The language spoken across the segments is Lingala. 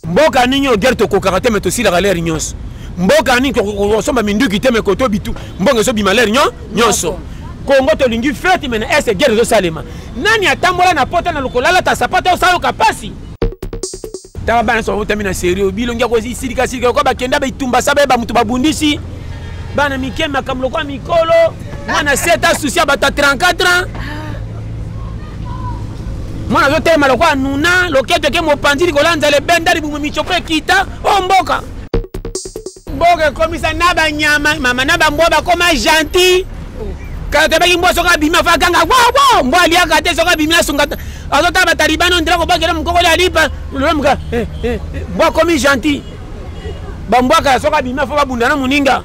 mboka nini guerre to kokara mais aussi la galère nyonso mboka nini ko somba minduki te mais koto bitu mbongo so bimalère nyonso Congo to lingi fete mais est guerre zo salema nani atambola na pota na lokolala ta sapata osalo kapasi ta bana so utamina serio bilongia ko sirika ko bakenda bitumba sabe ba mutu babundisi bana mikema kamlo kwa mikolo mwana seta souci bata 34 ans mwana zo tema lokwa nuna loketo ke mopanzili kolanza le bendari bu michope kita o mboka komisa na ba nyama mama na ba mboba koma gentil kata baki mboso ka bima fa ganga wow mbo alia kate soka bima sungata azota ba talibano ndira ko bakela mkoko le alipa lomka mbo komi gentil ba mboka soka bima fa babundana muninga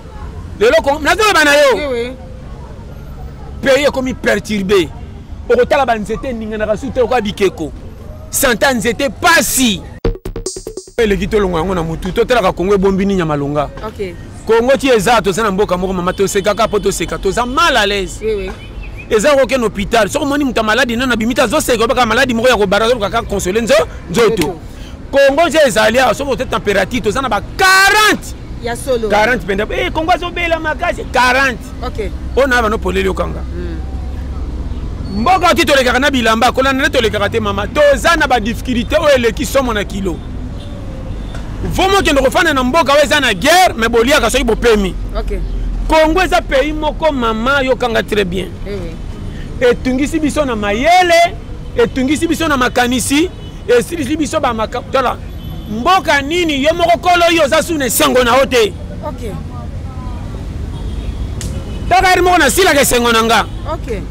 lelo ko nazo bana yo oui pays comme perturbé au tala ba nzete ninga na kasute ko bikeko santa nzete pasi le kitolongo yango na mutu to tala ka Kongo bombini nya malonga OK Congo ti ezato sana mboka moko mama to seka ka poto seka to za mal à l'aise oui eza ko ken hôpital so moni muta maladi na bimita zo seka ba ka maladi moko ya ko barazo ka consoler nzoto Congo je ezalia so ko température to sana ba 40 ya solo 40 penda Congo zo bela makasi 40 OK ona ba no polele okanga mboka ti to le kana bilamba ko na to le karate mama to za na ba difficulté o eleki somo na kilo Vomo qui ne refane na mboka weza na guerre mais bolia ka soki bopemi. OK. Congo eza pays moko mama yo kanga très bien. Et tungisi biso na mayele, et tungisi biso na makanisi, et silisi biso ba makatola. Mboka nini yo moko kolo yo za sune sengo na hote. OK. Taka mo na sila ke sengo nanga. OK.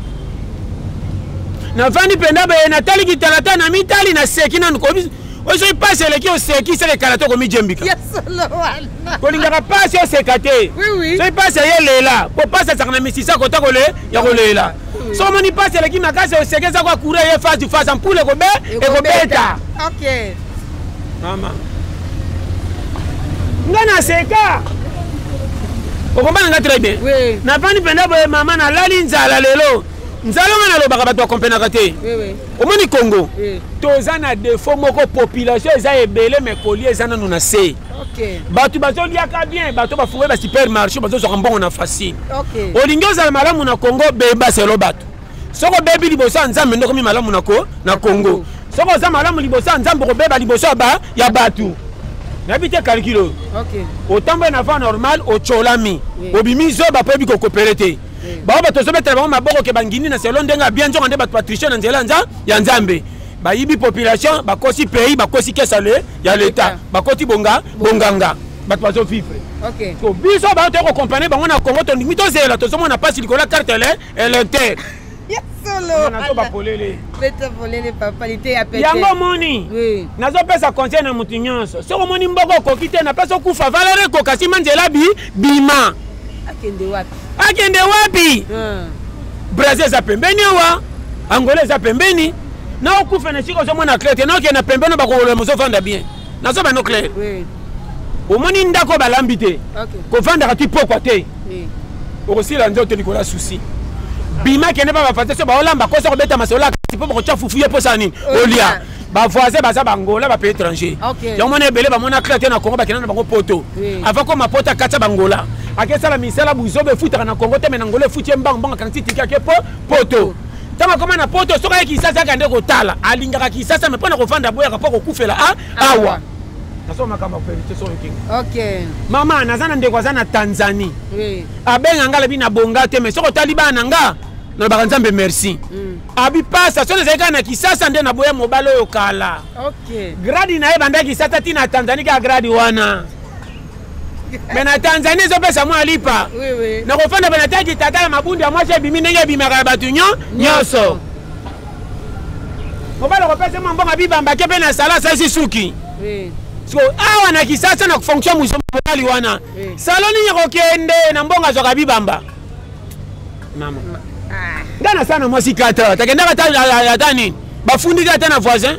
Na vandi penda be na tali kitalata na mitali na sekina nko Ozo passe le qui au seki c'est le karato comme djembika. Yes lowana. Ko linga passe au sekate. Oui. So passe yele là. Pour passer ça na misisa kota ko le ya ko le là. So moni passe le qui makase au seki za kwa courir ye face du face en poule ko be e ko beta. OK. Mama. Ngana seka. O komba nga très bien. Oui. Na vani penda bo mama na lali nzala lelo. Nzalo ngana lo baka bato kompena kate. Oui. Au moni Congo. Oui. Toza na défaut moko population eza ebele mais colis eza na nuna se. OK. Bato bazo liaka bien, bato ba foué ba supermarché bazo zo mbongo na facile. OK. Olingo za malamu na Congo beba selo bato. Soko bebi liboso nzambe ndoko mi malamu na Congo. Soko za malamu liboso nzambe ko beba liboso ba ya bato. N'habite calculo. OK. Autant na fa normal o cholami. Obimi zo ba pebi ko coopérer. Ba bato zo betela ba maboko ke bangini na selo ndenga bien nzo ngande bato patricien na nzela ya nzambe. Ba yibi population ba kosi pays ba kosi kesale ya l'état ba koti bonganga ba tozo vivre. OK. So biso ba to ko compagnie bango na Congo to mito zela to somo na passe likola carte électeur. Yes solo. Na to ba polele. Beta polele papa lité ya pété. Yango moni. Oui. Nazo pesa conseil na mutu nyonso. So moni mboko ko kite na pesa kufa valeur ko kasi manzela bima. Akende wapi? Brazil za pembeni wa Angola za pembeni. Na okufa na siko zo mona clair na okena pembeno ba ko le mozo vanda bien na zo ba no clair oui o moni ndako ba lambité OK ko vanda ka ti pokwa te oui o ko sila nzoto likola souci bima kene ba fate so ba olamba ko so ko beta masola ti po ko chafu fuye po sanini olia ba voisin ba za bangola ba pays étranger OK yo mona ebele ba mona clair te na Congo ba kena na bango poto avant ko mapota kata bangola akesa la misala buzobe futa na Congo te me na ngole futie mbanga kan ti tika ke poto Tama koma na poto soka yeki sasa kande ko tala alingaka kisasa me pona ko fanda boya ka poko kufela awa nasoma kama perite so king OK mama nazana ndeko zana Tanzanie oui abenga ngala bina bonga te me soko talibana nga na bakanzambe merci abi pasa so nezeka na kisasa nde na boya mobalo yo kala OK gradi na ebanda kisasa tina Tanzanie ka gradi wana Mais na Tanzanie zo pesa mo alipa. Oui. Na ko fanda bana taki tata mabundi amwashe bimi ndenge bimaka batu nyonso. Ko bala ko pesa mo mbonga bibamba ke pena sala sa suki. Oui. So awa na kisasa na kufonction muso mobali wana. Saloni nyako kende na mbonga zo kabibamba. Mama. Ngana sana mwasi kata. Takenda kata tani. Bafundi kata na voisin.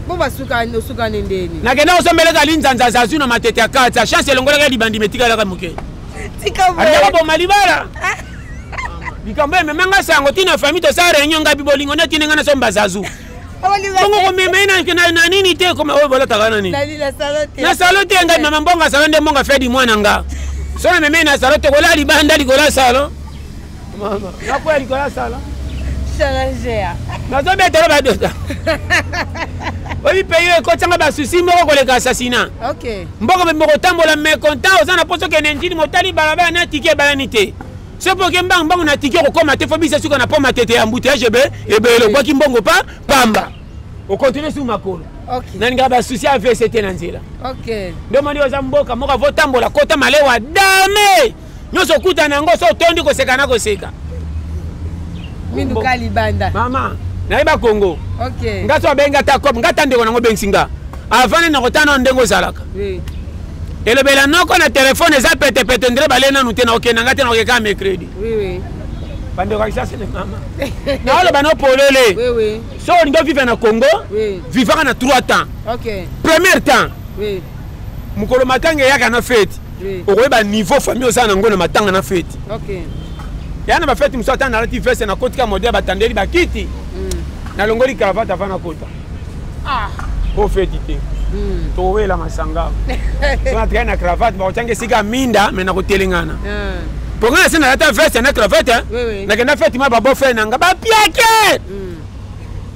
Boba suka ndeni. Na kena osombele ka linzanza zazu na matete ya kata. Chance longola ka libandi metika la ka muke. Tika bo. Aliya bo malibara. Bikambe memanga sango tina famille to sa réunion ngabi bolingo na tinenga na somba zazu. bongo komema na nini te koma oyo bolotaka nani na salo te ngai mama mbonga salo nde mbonga fedi mwana nga sona meme na salo te kola libanda likola salo mama nakoya likola salo nazobetela badota oyi pays ekotianga basusi moko koleka assassinat mboka mokotambola mécontent oza na poso kende njini motali balabala na tike ebalani te sopoke mbangu na tike okokoma te fo bisa suka na po matete ya mbuta ebe elobwaki mbongo pa pamba okontinue su makolo naninga basusi avc te na nzela nde moni oza mboka moko avotambola kota malewa dame nyonso okuta na yango so otondi koseka na koseka Minuka libanda. Mama, naiba Congo. OK. Ngaso benga ta kop, ngata ndeko nango bensinga. Avant na kotana ndengo zalaka. Oui. Elobela noko na téléphone eza pete pete ndre balena nute na okena ngata na okeka mercredi. Oui. Bande kwa kisa sene mama. Na olo bano polele. Oui. So ndo vive na Congo. Oui. Vivaka na 3 temps. OK. Premier temps. Oui. Mukolo matanga yaka na fête. Oui. Okoyeba niveau famille osana ngo na matanga na fête. OK. Yana ba fête muso atana na tifese na kotika modèle batandeli bakiti. Na longoli cravate avant na kota. Ah. Au fête ité. Towe la masanga. Sona traîne na cravate ba otange sika minda mais na kotelengana. Pour nga sena lata veste na cravate. Na kenda fête ma ba bo frère nanga ba piake.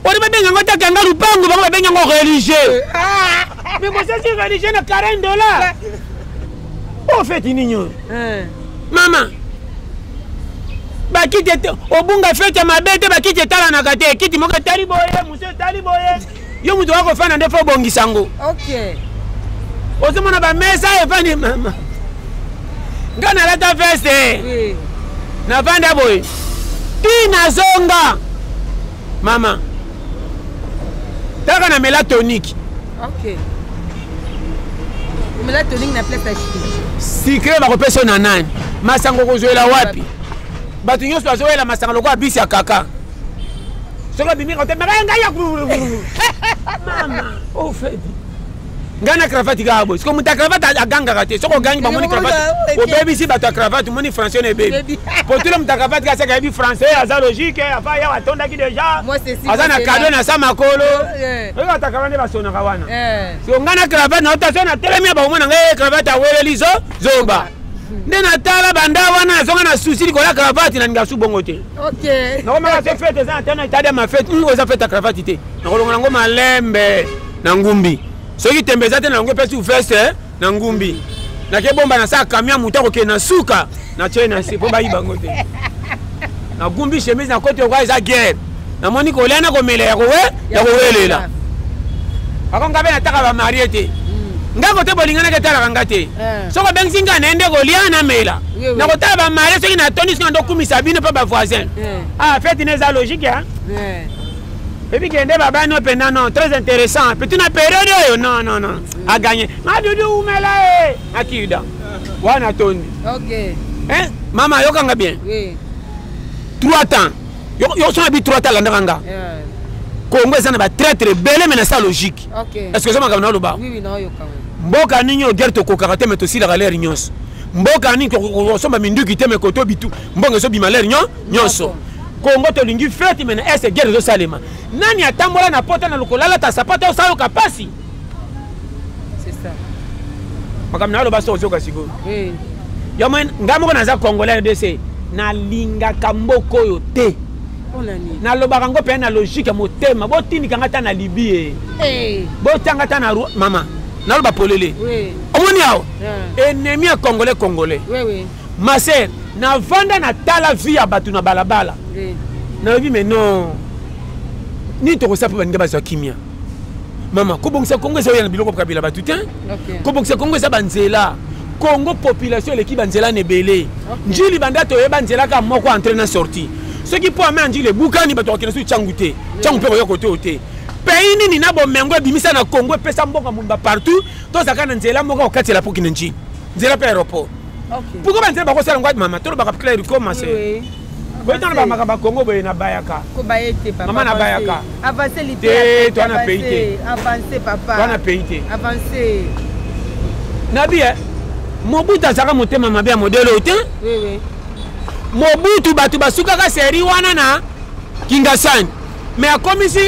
Ori ba benga ngota kanga lupango ba benga ngo religieux. Mais moi c'est religieux na $40. Au fête ninyo. Maman. Bakite obunga fete mabete bakite tala na kate kiti moka tali boye muso tali boye yo mutu wako fana ndefo bongi sango. OK. Ozomona ba mesa efani mama ngana lata veste. Oui. Na vanda boye tina zonga mama taka na mélatonique. OK. Mélatonique na place à Sikre ba kopesa na nani masango kozoela wapi batu nyonso azoela masanga lokwa bisi ya kaka soko bimi kote meranga ya mama au fait ngana cravate ga boy soko muta cravate aganga kate soko gangi ba moni cravate o baby si batu cravate moni français ne baby potule muta cravate ga saka bi français aza logique afa ya watonda ki déjà azana cadeau na sama kolo eka takabane basona kawana so ngana cravate na otaso na telemia ba mona ngai cravate awele lizo zoba ndena tala banda wana zonga na souci likola cravate na ngasu bongo te. OK. Na koma se fête za tena itadia ma fête oza fête cravate te. Na kolonga ngo malembe na ngumbi. Soki tembeza te na ngo pesi veste na ngumbi. Na ke bomba na sa kamia mutako ke na suka na chena se bomba ibango te. Na ngumbi chemise na kote kwa za guerre. Na moni ko lena ko mele ya ko welela. Akonga be na taka ba mariete. Ngako te bolingana ke tala kangate soko benzinga nende goliana mela na kotala ba mare soki na toni soki ndo kumisa bino pa ba voisin fête neza logique hein et puis kende baba no pena non très intéressant petit na période non a gagné ma dudu umela akida wana tondi. OK. Mama yokanga bien 3 temps yo so abi 3 temps la ndanga Congo ça na ba très belle mais na ça logique. OK. Est-ce que ça m'a kamna loba? Oui non yo kamna. Mboka ninyo guerre to kokakate mais aussi la galère nyonso. Mboka ninyo ko somba minduki te me koto bitu. Mbongo so bimalère nyonso. Congo to lingi fête mais na est guerre zo salema. Nani atambola na pota na lokolala ta sapata o salo kapasi. C'est ça. Makamna loba so ozoka siko. Oui. Yamen ngamo na za congolais de na linga kamboko yo te. Na lobaka ngo pe na logique motema botindika ngata na Libye botanga ta na mama na loba polele omoni awo ennemi ya congolais ma sœur na vanda na tala vie ya batu na balabala na lobi mais non ni to kosa pe banga bazwa kimia mama ko bongisa Congo ça ya na biloko kabila batu te ko bongisa Congo ça banzela Congo population leki banzela ne belé njili banda to yeba nzela ka moko entraîner sortie. Ce qui peut amener les boukani bato qui ne sont changuté changu pe côté côté pays nini na bo mengo bimisa na Congo pesa mboka mumba partout to zakana nzela mboka okati la poki nji nzela pe aéroport. OK. Pourquoi banzela ba ko sala ngwa mama to ba ka clair commencer ko tana ba makaba Congo boye na bayaka ko bayete papa mama na bayaka avancer l'idée toi na pays avancer papa toi na pays te avancer nabi Mobutu saka motema mabe modelo te. Oui. Mobutu batu basuka ka seri wana na Kingasani mais akomisi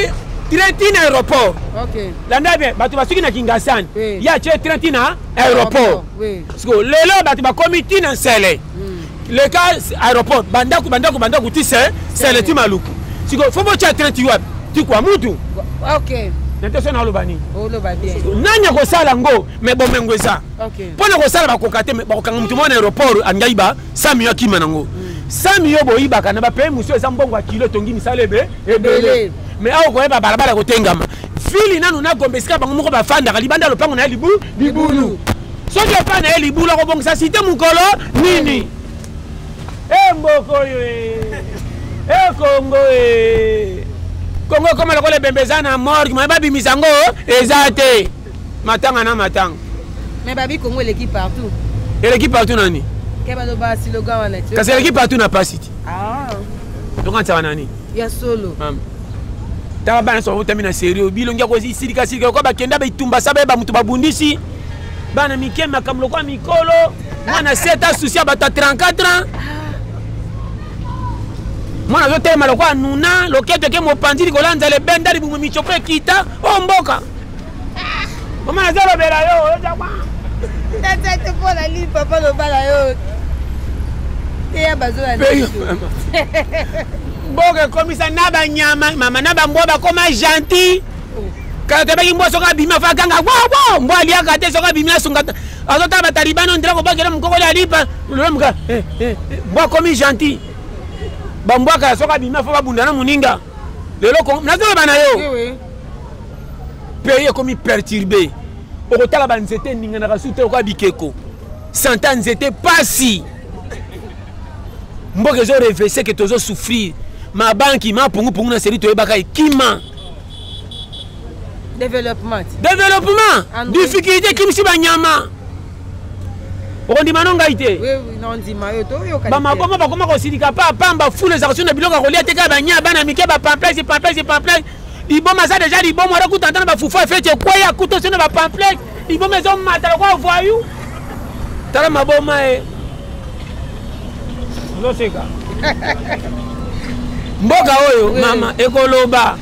train aéroport. Ok. Landa bien, batu basuki na Kingasani. Oui. Ya che train aéroport. Oui. Parce que lelo batu ba comité na Sele. Le cas aéroport bandaku ti c'est ti maluku. Siko faut bo cha train ti wapi? Ti kwa mutu. Ok. N'attention na lobani. Oh loba bien. Nanya ko sala ngo mais bon mengo ça. Ok. Pona ko sala ba kokate mais ba kokanga mutu mona aéroport angaiba 100 millions kima nango. 100 millions boyiba kana ba paye musu eza mbongo kilo tongi misalebe ebele. Mais awo ko eba balabala ko tengama. Fili nanu na gombesika bango moko ba fanda libanda lopango na libulu. Soki pa na libulu ko bongisa cité mukolo nini? Mboko yo. Kongo Congo comme le bembezana mort qui m'a pas bimisango ezate matanga na matanga. Mais babi Congo l'équipe partout. Et l'équipe partout nani? Keba ba slogan wana. Parce que l'équipe partout n'a pas city. Ah. Donc on ça nani? Ya solo. Taba bana so tamina sérieux bilongia ko sirika ko ba kenda ba itumba sabe ba mutu babundisi. Bana mikema kamlo kwa mikolo. Mwana seta soucia ba 34 ans. Mwana zo tema lokwa nuna loketo ke mopanzi kolanza le benda libumu michoko kita omboka. Mama na zero bela yo jakwa. Tete pour la ligne papa lo bala yo. Teya bazola. Boke komisa naba nyama mama naba mboba koma gentil. Quand tu as soka bima fa ganga wa mbo ali akate soka bima sungata. Azota ba talibano ndira ko bakela mukoko la lipa. Lomka mbo komi gentil. Bambwaka soka bima fa babunda na muninga lelo ko nazo bana yo oui pays comme perturbé okotala ba nzete ninga na kasute ko bikeko santa nzete pasi mboke zo reverser que tozo souffrir ma banki ma pungu na seri to ebaka ikima développement difficulté kimisi banyama on dit manonga ité oui non dit mayo to yo ba makoma ba koma ko sidika pa pamba fule za kusuna bilonga ko liate ka banya bana mike ba pamplex iboma ça déjà iboma ra kutantana ba fufa fete kwa ya kuto sona ba pamplex iboma zo mata ko voyou tala maboma lo seka mboga oyo mama ekoloba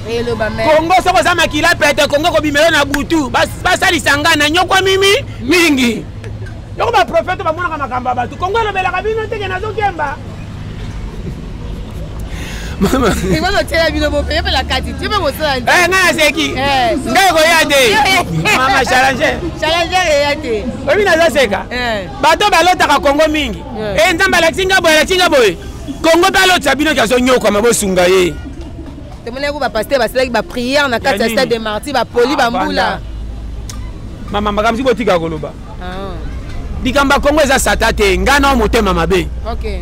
Congo soko za makila pete Congo ko bimelo na butu basali sangana nyokwa mimi mingi. Yoko ba prophète ba mona kama kamba batu Congo lo bela kabino teke nazo kemba. Mama. Il va le tirer bino bo payer la carte. Tu veux montrer nga seki. Ngai ko yade. Mama challenger. Challenger yade. Obi nazo seka. Bato balota ka Congo mingi. Nzamba la tinga boy. Congo balota bino kaso nyoko ma bosunga ye. Te mona ko ba pasteur ba seleki ba prière na carte stade de Martyrs ba poli ba mbula. Mama makamzi botika koloba. Dikamba Congo eza sata te ngana o motema mabe. OK.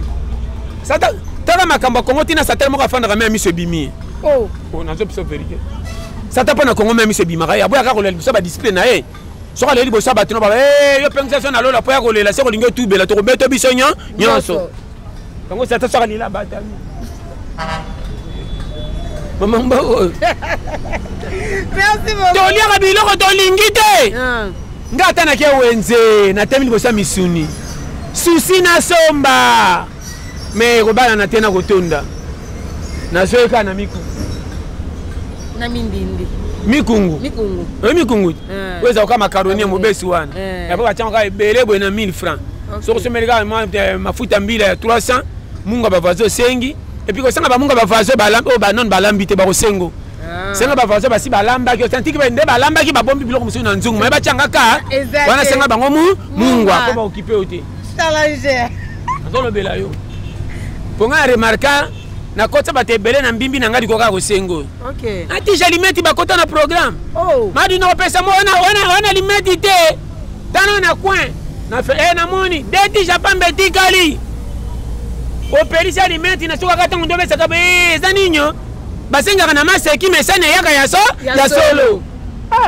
Sata tala makamba Congo tina sata moko afanda ka miso bimi. Oh nazo biso vérité. Sata pa na Congo miso bima ka ya boya ka kolela biso ba discipline na ye. Soka leli bosa batino ba yo pengisa so na lola po ya kolela se ko lingo tubela to ko beto biso nyonso. Congo sata soka lila batami. Maman bao. Merci beaucoup. Tolia ka biloko to lingite. Ngata na ke wenze na temi bosa misuni. Susi na somba. Me ko bana na tena kotonda. Na soeka na miku. Na mindindi. Mikungu. Mikungu. Weza kama macaroni mobesi wana. Ya baba changa ebele bo na 1000 francs. So ko semelika mafuta mbila ya 300. Munga bavazo sengi. Et puis, quand on a un vaso, on a un bité barosengo. C'est un vaso, basi balamba qui authentique, mais des balamba qui va bomber biloko monsieur Nanzung. Mais bachangaka, voilà c'est un bango mungwa comment occuper au thé. Challenger. Dans le belayo. Pour un remarquer, na kota bate belé na mbimbi na ngadi koka kosengo. OK. Ati jalimeti bakota na programme. Oh. Madi no pesa mo ona limeti te. Tano na coin. Na fait na moni. Deti japambe tikali. Opérisi alimenti na soka kata ndobe sakabe zaninyo basenga na maseki mesane yaka ya solo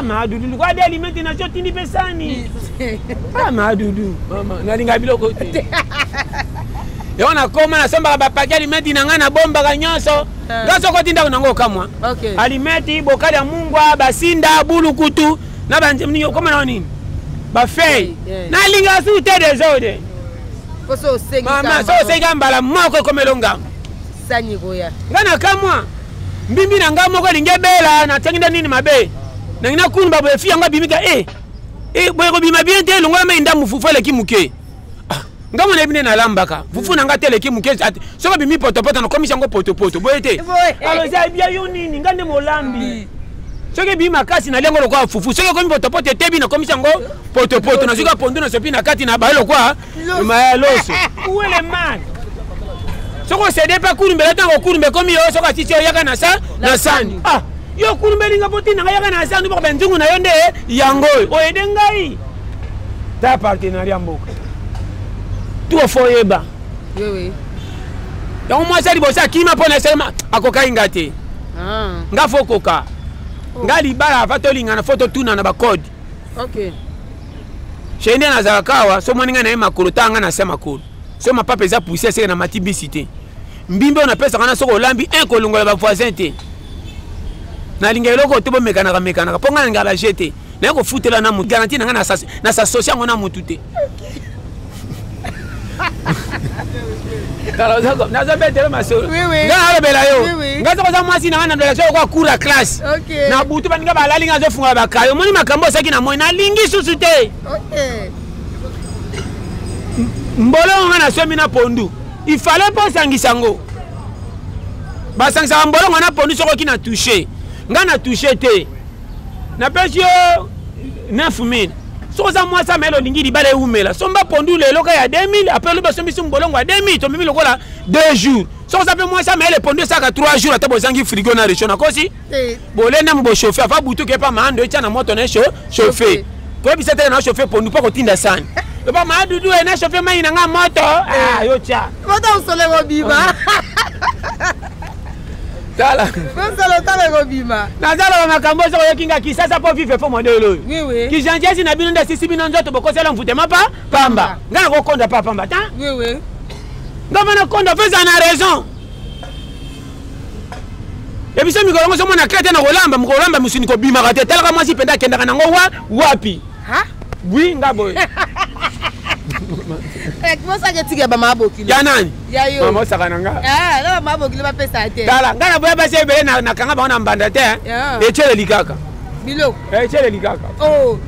madudu kwa de alimenti na cho tindi pesani madudu mama nalinga biloko te yona koma na somba ba paki alimenti na ngana bomba ka nyonso ngaso ko tinda nango kamwa alimenti bokali ya mungwa basinda bulukutu na banjemni koma na nini ba fei na linga su te desode. Mama, so senga mbala moko komelonga. Sani goya. Ngana kamwa. mbimbi na nga moko linge bela na tanginda nini mabe na ngina kunu babo efi yanga bimika boye ko bima bien te longola mai ndamu fufu eleki muke nga mona ebine na lambaka fufu na nga te eleki muke soko bimi potopoto na komisa ngo potopoto boye te alors ça bien yo nini ngande molambi soki bima kasi na lengo lokwa fufu soki komi potopoto tebi na komisa ngo potopoto na soki pondu na sopi na kati na baelo kwa ma loso où est le mal soko cede pa kurumbe tango kurumbe komi yo soko titi yo yaka na sa na sani yo kurumbe linga poti na yaka na sani ba benzungu na yonde yango o ede ngai ta partenariat mboka tu foyeba oui ya mo sali bosa kima pona sema akoka ingate nga fokoka nga libala fa tolinga na foto tuna na ba code okay shende na zakawa so moninga na makolo tanga na sema makolo so mapapa eza poussé c'est na matibicité mbimbe on appelle ça kana soko lambi un kolongola ba voisin te na lingelo ko to mekana ponga ngala jeter na ko futela na mu garantie na na sa social ngona mutu te kala zako na za betele masolo nga bela yo nga zako za mwasi na na relation kwa cours classe na butu baninga balali nga zo funga bakayo moni makambo saki na moi na lingi susu te okay mbolo nga na somi na pondu il fallait pas sangisango ba sangisa mbolo nga na pondu soko ki na toucher nga na toucher te na pesi yo 9000 so za moi ça melo lingi di bale umela somba pondu le loka ya 2000 après le sombi mbolo nga 2000 to mimi lokola 2 jours so ça peut moi ça melo pondu ça ka 3 jours ata bozangi frigo na réchaud na kosi bolena mbo chauffer fa butu ke pa mando echa na moto na chauffer ko bisa te na chauffer pondu pa ko tinda sana ba ma dudu e na chauffer mai na nga moto yo cha moto usole go bima tala usole tala go bima na zala makambo so yokinga kisasa po vivre fo modelo oui ki janjezi na bino nda sisi bino nzoto bokosela mvutema pa pamba nga ko konda pa pamba ta oui ngama na konda feza na raison e biso mi ko so mona krete na kolamba mu kolamba musini ko bima kate tala kama si penda kenda kana ngo wapi oui ngabo comment ça que tu gaba mabokili ya nani ya yo mama sakana nga la mabokili ba pesa te dala ngana boya base bele na kanga ba na mbanda te e chele likaka bilo chele likaka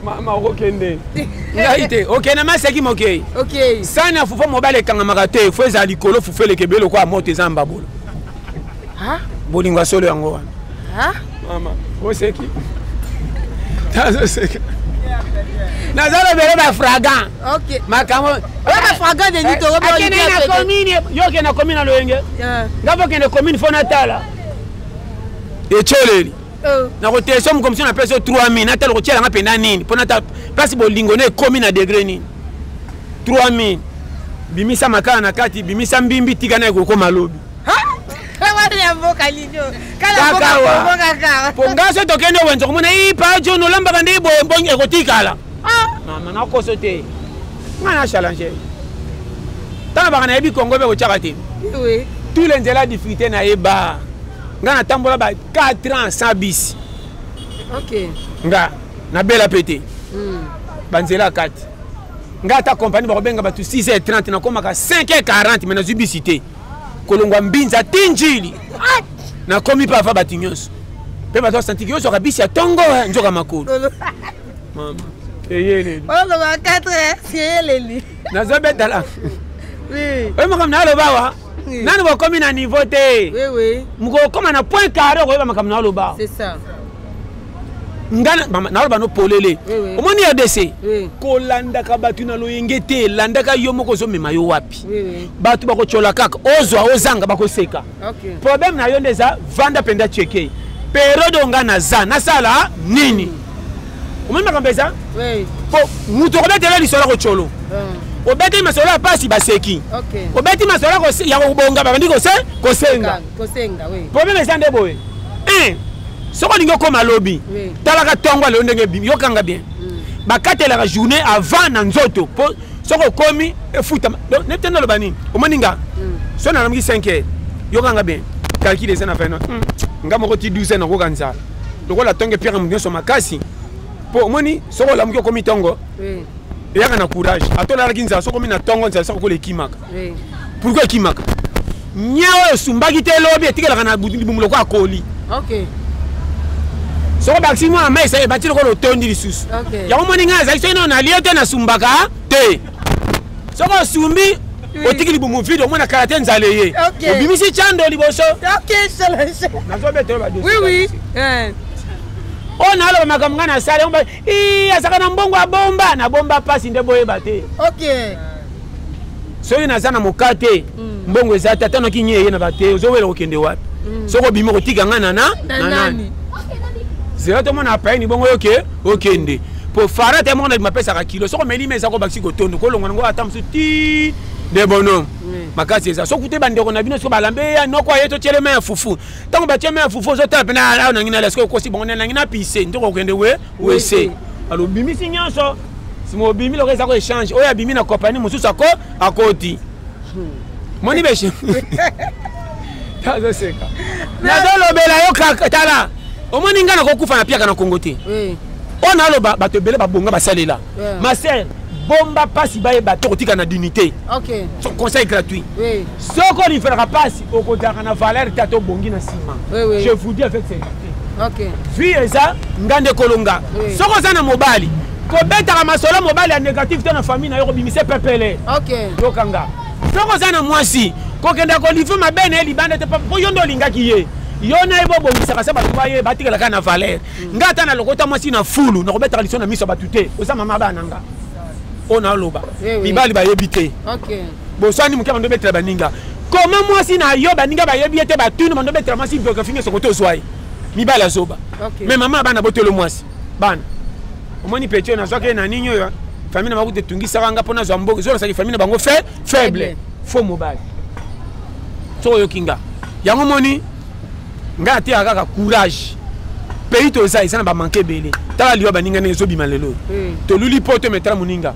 mama okende ngaite okay na maseki moke okay sana fufu mobile kanga makate fo za likolo fufu le kebelo kwa moto zamba bolo bolingwa solo yango wana mama oseki tazo seki nazalo bele ba fragan okay makamo ba fragan de nito go bolo na commune yo ke na commune loyenge ngabo ke na commune fo natala e cheleli na ko teso mo commission na peso 3000 natala ko chela ngapenda nini pona ta place bolingo ne commune na degré nini 3000 bimisa makana na kati bimisa mbimbi tika na ko malobi wadi ya mboka lijo kala mboka kaka pongaso tokende wenzo kumona ipa jono lamba kande boye mbonge ekotikala mama na koso te ngana challenge tana baka na yebi kongo be ko chakati oui tous les nzela difficulté na yeba ngana tambola ba 4 ans sans bis okay nga na bela pété banzela 4 nga ta compagnie ba benga ba 6h30 na komaka 5h40 mais na zubicité kolongwa mbinza tinjili na komi pa fa batinyoso pe bato senti yo so kabisi ya tongo njoka makolo mama eyele olo ba 4 eyele na zobeta la oui oyo makam na lobawa nani bo komi na niveau te oui muko koma na point carré ko makam na lobawa c'est ça ngana na loba no polele omoni RDC kolanda ka batu na loyenge te landaka yo moko zo mema yo wapi batu bako chola kaka ozwa ozanga bako seka problème na yo ndeza vanda penda cheke periode ngana za na sala nini omoni makambeza po muto ko betela lisolo ko cholo obeti masolo pasi baseki obeti masolo ko ya ko bonga babandi ko senga oui problème ezande boye soko lingo koma lobi talaka tongo le ndenge bimi yokanga bien bakatela ka journée avant na nzoto po soko komi efuta donc netendo lo bani omoninga so na namki 5h yokanga bien calculer ça na fait non ngamo ko ti 12h na ko kanza lokola tonge pierre munyo so makasi po omoni soko la mki komi tongo yaka na courage atola la kinza soko mi na tongo nza soko ko le kimaka pourquoi kimaka nyawo sumbaki te lobi etikela kana bumulo kwa koli OK. Soko bakisi mwa mai sa ebati lokolo tondi lisusu. OK. Ya moni nga za kiso na liete na sumbaka te. Soko sumbi otiki libumu vide au mona karate nzale ye. OK. Obimisi chando liboso. OK, c'est nazo beto ba dossier. Oui. On a le makamanga na sale on ba asaka na mbongo abomba na bomba pasi nde boye bate. OK. Soki na sana mokate mbongo eza tata no kinye ye na bate ozowela okende wapi. Soko bimi kotika ngana na nani. C'est tout mon appel ni bon okende. Pour faire te mon ma pesa ka kilo soko meli mesa ko baxi ko tondo ko longo ngo atam suti de bonhomme. Makasi eza soko te bande ko na bino so balambe ya noko yeto tiele me fufu. Tango ba tiele me fufu zo tape na na ngina lesko ko si bon na ngina pise ndoko kende we se. Alors bimi signanso si mo bimi lo reza ko échange oya bimi na compagnie mususu ako akoti. Moni beshi. Tazo seka. Na dolo bela yo kakala. Au moins n'ingana kokufa na pia kana kongote. Oui. On a le bato belé ba bonga ba salela. Ma sœur, bomba passe ba bato kotika na dignité. OK. Son conseil gratuit. Oui. Ce qu'on lui fera passe au côté na valeur tato bongi na sima. Oui. Je vous dis avec sincérité. OK. Puis ça ngande kolonga. Ce qu'on ça na mobali. Ko beta ma solo mobali a négatif dans la famille na yo bimise pepele. OK. Yo kanga. Ce qu'on ça na mwasi. Ko kenda ko lifu ma bene libande te pa yondo linga kiye. Yona ebo bomisaka sa batu baye batikala kana valeur ngata na lokota mwasi na fulu na kobeta tradition na miso batute oza mama bana nga ona loba bibali bayebite. OK. Bosani mukama ndo betela baninga koma mwasi na yo baninga bayebite batunu ndo betela mwasi biographie ngeso koto zwai mibali azoba. Mais mama bana botelo mwasi bana omoni petio na zwake na ninyo yo famille na bakute tungisa kanga pona zwa mbogo zo na saki famille bango faible faux mobile so yo kinga yango moni nga te akaka courage pays to ça na ba manquer belé tala liwa baninga ne zo bima lelo to luli poto mettra muninga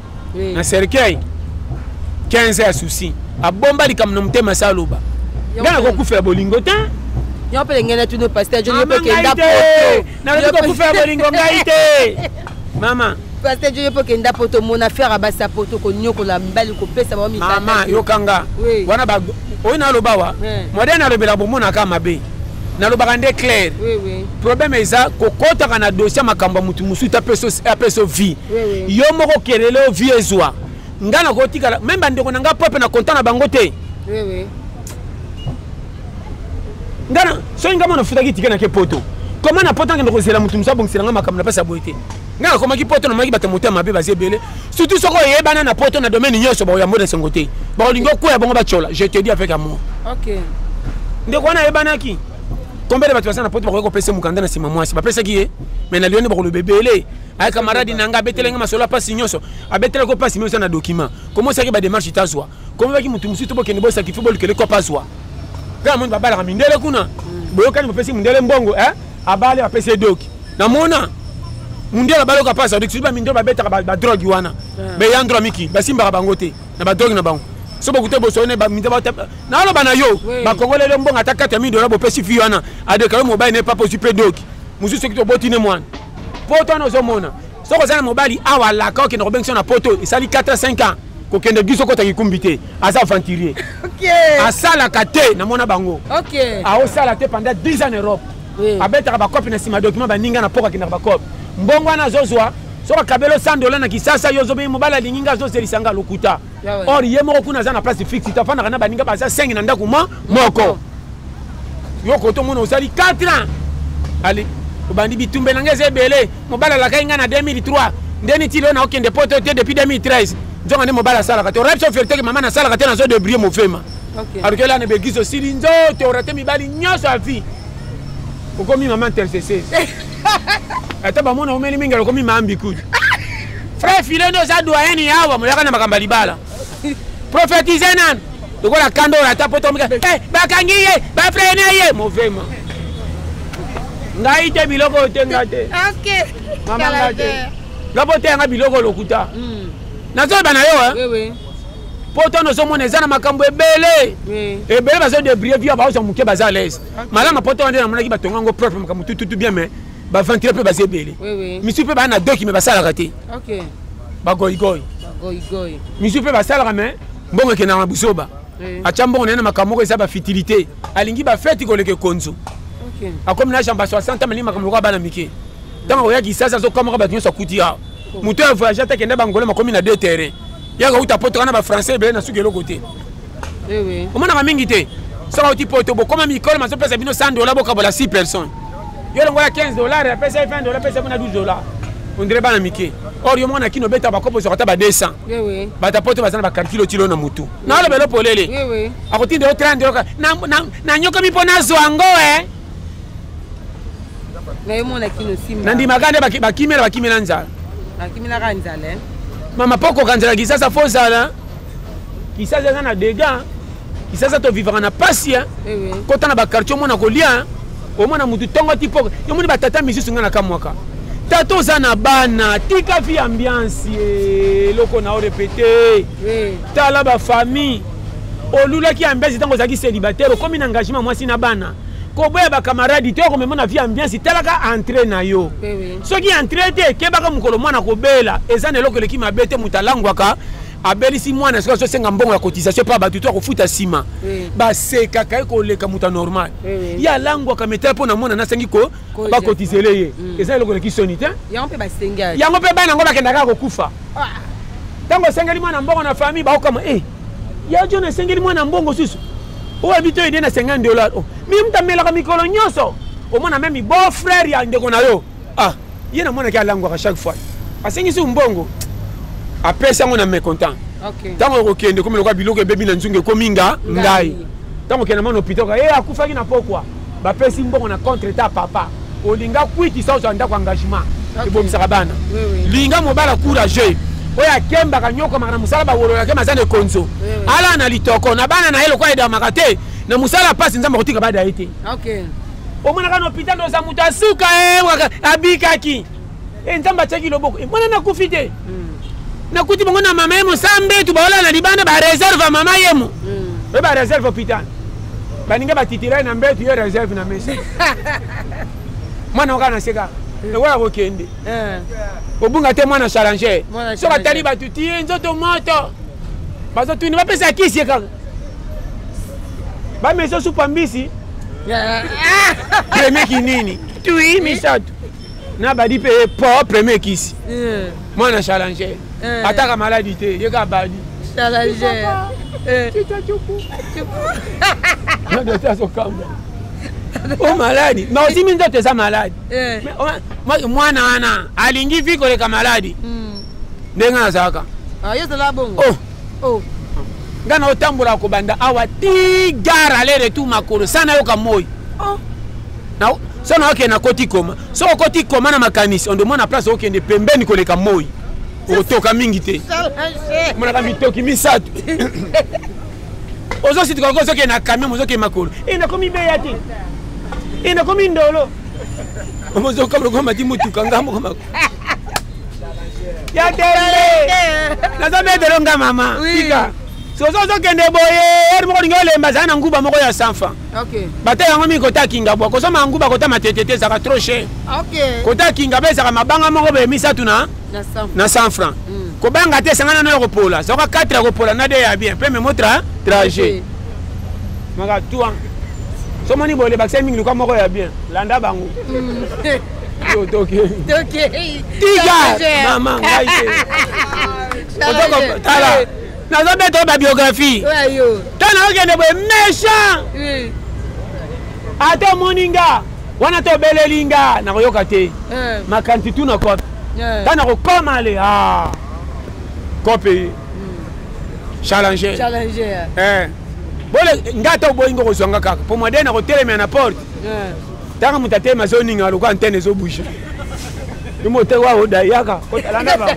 na cercueil 15 ya souci abomba likam na mutema saloba nga ko kufa bolingo ta yo pe ngena tu no pasteur je peux kenda poto na ko kufa bolingo ngaite mama pasteur je peux kenda poto mon affaire abasa poto ko nyoko la mbali ko pesa ba mi mama yo kanga wana ba oyina lobawa modena lobela bomona kama be na lo bagande clair. Oui. Problème est ça kokota kana dossier makamba mutu musu ta peso vie. Yo moko kelelo vie ezwa. Ngana kotika même bande ko nanga pop na content na bangote. Oui. Ngana so ngama na futa kitika na ke poto. Comment na poto ngendo ko zela mutu musa bongisa nga makamba na pesa boite. Ngana ko maki poto na maki batamuta mabe bazebele. Surtout soko yebana na poto na domaine nyoso ba ya mode sengote. Ba lingo ko ya bongo ba chola. Je te dis avec amour. OK. Ndeko na yebana ki combien de personnes na poto ba ko pesa mukanda na sima mwasi ba pesa ki mais na lione ba ko le bébélé ay camarade nanga betelenga masolo pa sinyoso abetela ko pa sinyoso na document comment ça ki ba démarche tazwa comment ba ki mutu musu to bo kende bo sacrifice bo kele ko paswa ga mon babala ka mindele kuna boyo kani mo pesa mindele mbongo abale ba pesa doki na mona mundela balo ka pasa doki ba mindele ba beta ba drogue wana be yandro miki ba simba ba bangote na ba drogue na bango so beaucoup de besoin ba mindeba na lo bana yo ba kongole le mbongo ata 4000 $ bo pesi fi wana ade ka mobile ne pas possible doki musu se ki to botine mwana poto no zo mona so ko sana mobile awa la ka ke no benction na poto isali 4 5 ans ko kende giso ko taki kumbite asa aventurier. OK. Asala kate na mona bango. OK. A o sala te pendant 10 ans en Europe. Abeta ba copie na sima document ba ninga na poka ki na ba copie mbongo na zozwa so ka kabelo 100 $ na kisasa yo zo be mobile linga zo serisanga lokuta. Or ye moko kuna za na place fixe ta fana kana ba ninga ba za 5 na ndaku moko yo ko to mona osali 4 ans ali obandi bitumbe na ngeze belé mobile la kainga na 2003 ndeni ti lo na okende poto te depuis 2013 njonga ne mobile sala ka to rapso fierté que mama na sala ka te na zo de briller mo fema. OK. Alors que là ne begiso silinzo te orate mi bali nyoso afi ko mi maman intercesseur ata ba mona omeli minga ko mi mambi kudi frère filendo za doyen ni awa mo yakana makambali bala prophétiser nan doko la kando la tapoto mika bakangiye ba frère ne ye mauvais ma ngai te biloko te ngate. OK. Mama ngate ngabo te nga biloko lokuta na zo bana yo oui poto no zo mona ezana makambo ebele ebele bazo de briller via ba zo muke baza l'aise malama poto ndena mona ki batonga ngo propre makambo tout bien mais ba ventile pe baze ebele misu pe ba na doki me basala kate. OK. Ba goigoi misu pe basala mais mbongo ke na busoba acha mbongo na makambo ko eza ba fertilité alingi ba feti ko leke konzo. OK. akomi na jamba 60 mali makambo ka bana mike tant oya ki sasa zo kamera ba nyo sakuti ya muto a voyagé ta kende bangolo makomi na 2 terrain ya ko uta poto na ba français be na sugelo côté oui omona ka mingi te so ka uti poto bo koma mikolo maso pesa bino $100 boka bola 6 personnes yo longo ya $15 pesa $20 pesa na $12 on dirait bana mike or yo mona kino beta ba kopo so kata ba 200 oui bata poto bazana ba calculo tilo na mutu na lo belo polele oui akoti de 30 na nyoka mi pona zwango na yo mona kino simba na ndima kande bakimela nzala bakimela kanzala mama poko kanzala kisasa fozala kisasa na dégâts kisasa to vivre na pasia kota na ba quartier mona kolia o mona mutu tongo tipo yo moni batata misusu ngana kamwaka tato zana bana tika vi ambiance loko na o répéter tala ba famille olula ki ambiance tango zaki célibataire comme un engagement moi si na bana ko boya ba camarade to ko memona vi ambiance talaka entrer na yo soki entrer te ke baka mukolo mwana ko bela ezane loko leki mabete mutalangwaka abelisi mwana soka so senga mbongo ya cotisation pa batu to ko futa sima ba seka kai ko leka muta normal ya langwaka meta po na mwana na sengi ko ba cotisele ye ezane loko leki sonite yango pe ba senga yango pe bana ngo bakenda ka ko kufa tango sengeli mwana mbongo na famille ba okama ya jona sengeli mwana mbongo susu o habito ide na $50 mi mtamela ka mikolo nyoso o mona même beau frère ya ndeko na yo yena mona ki alangwa chaque fois asengi su mbongo apesa ngona me content tango ko kende comme loka biloko bebi na nzunge ko minga ngai tango kena mona opitoka akufa ki na pokwa ba pesi mbongo na contre ta papa olinga kwiti sa zo ndako engagement ebomisa bana linga mobala courageux oya kemba kanyoko makana musala ba wolo yakema zane konzo ala na litoko na bana na elo kwa eda makate na musala pasi nzamba kotika bada ite omona kana hôpital do za muta suka abikaki nzamba cheki loboko mwana na kufite na kuti bongo na mama yemo sambe tu baola na libanda ba réserve mama yemo ba réserve hôpital baninga batitira na mbetu yo réserve na mesi mwana okana seka ewa okende obunga te mwana challenger so batali batuti nzoto moto bazo tuni bapesa kisi kaka ba meso supa mbisi premier kinini tui misatu na badi pe po premier kisi mwana challenger ataka maladie te yeka badi challenger na de so kamba o maladi ma aussi minzo te sa maladi mwana wana alingi viko le kamaladi ndenga zaka yo sala bongo ngana otambula ko banda awa tigara ale retour makolo sana yo kamoyi na sana oke na koti koma so koti koma na makanisi on demande place oke ndi pembeni ko le kamoyi otoka mingi te mona ka mitoki misatu ozo situ ko soke na kamio mozo ke makolo ina komi beya te ina komi ndolo ozo kabro ko mati mutuka ngamo kama ya tele na za medero nga mama tika sozo kende boye mo ko ngole mbazana nguba moko ya sanfa bata yango mi kota kinga bwa ko so manguba kota matetete za ka trop cher kota kinga beza ka mabanga moko be misatu na 100 francs ko banga te 50 na ropola so ka 4 ropola na de ya bien pe me motra trajet maka tuan so moni bole bakse mingi luka moko ya bien landa bango yo toke tiga mama ngaite otoko tala na zo beto ba biographie tana okende boye méchant ate moninga wana to belelinga na koyoka te makanti tuna ko tana ko koma le copie challenger bole ngata boingo ko zonga kaka po modena ko telema na porte tanga mutate mazoni ngalo kwa antenne zo bouger imo te wa oda yaka ko talanda ba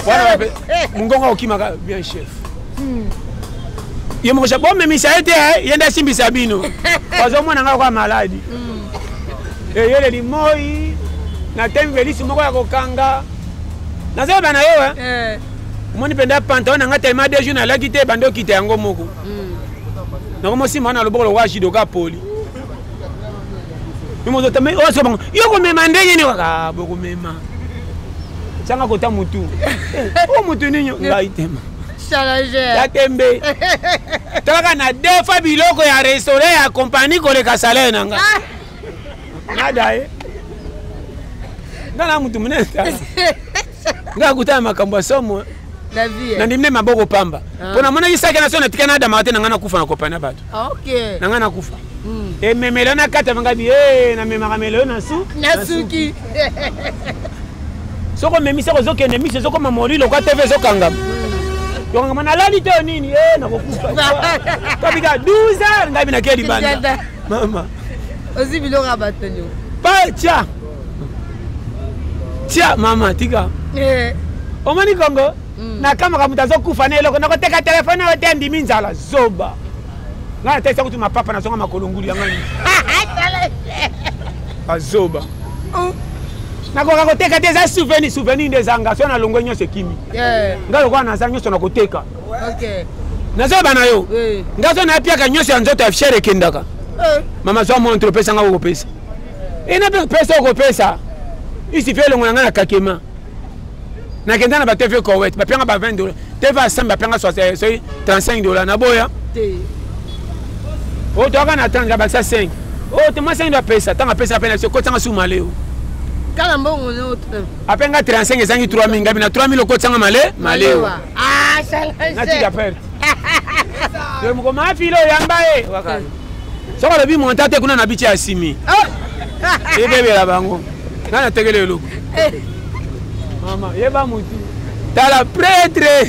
wana mungonga okimaka bien chef yemo ko bon memi sa ete yenda simbi sabino bazo mwana ngalo kwa maladi yele li moi na temvelisi moko ya kokanga na zeba na yo moni penda pantalon nga tellement de jours na la kité bando kité yango moko na komo sima na loboko wa jido ka poli ni mozo tame o so bon yo ko mema ndenge ni waka boko mema changa kota mutu o mutu ninyo ngai tema challenger. Tatembe. Tolaka na deux fois biloko ya restaurant ya compagnie koleka salaire nanga. Nada Ngana mutu muneta. Nga kutana makambo somo. La vie. Na ndimne maboko pamba. Pona mona yisaka na sona tikana da mate nanga na kufa na compagnie bato. OK. Nanga na kufa. E memelo na kata vangabi na memaka melo na su. Na suki. Soko memisa ko zokende mise soko mamori lo kwa TV zokanga. Yonga mana lali te nini na kokufa. Kabika 12h ngabi na kedi banda. Mama. Ozi bilo rabatonyo. Pa tia. Tia mama tika. Omani Kongo na kama kamutazo kufa na eloko na koteka telefone na otendi minzala zoba. Ngana tesa kutu mapapa na songa makolonguli yangani. Azoba. Nakoka koteka teza souvenir des engagements na longo nyose kimi. Ngalo kwa na zanyo sona koteka. OK. Nazoba na yo. Ngazo na pia ka nyose nzoto afshere kendaka. Mama zo mo entreprise nga ko pesa. Ina pesa ko pesa. Isi fait longo ngana kakema. Na kenda na ba TV Koweït, ba penga ba $20. TV à 100 ba penga $35 na boya. Oh, tu as un attendre à 5. Oh, tu m'as 5 de pesa. Tu as pesa à peine. C'est quoi tu as sous malé? Quand on est autre. À peine 35 et 5 3 000. Gabina 3 000 au côté de malé. Malé. Ah, ça l'a. Nati a perdu. Je me commence à filer yambaye. Ça va le bi monter te kuna na bichi à 6 000. Et bébé la bango. Nana tegele lo. Maman, yeba mutu. T'as la prêtre.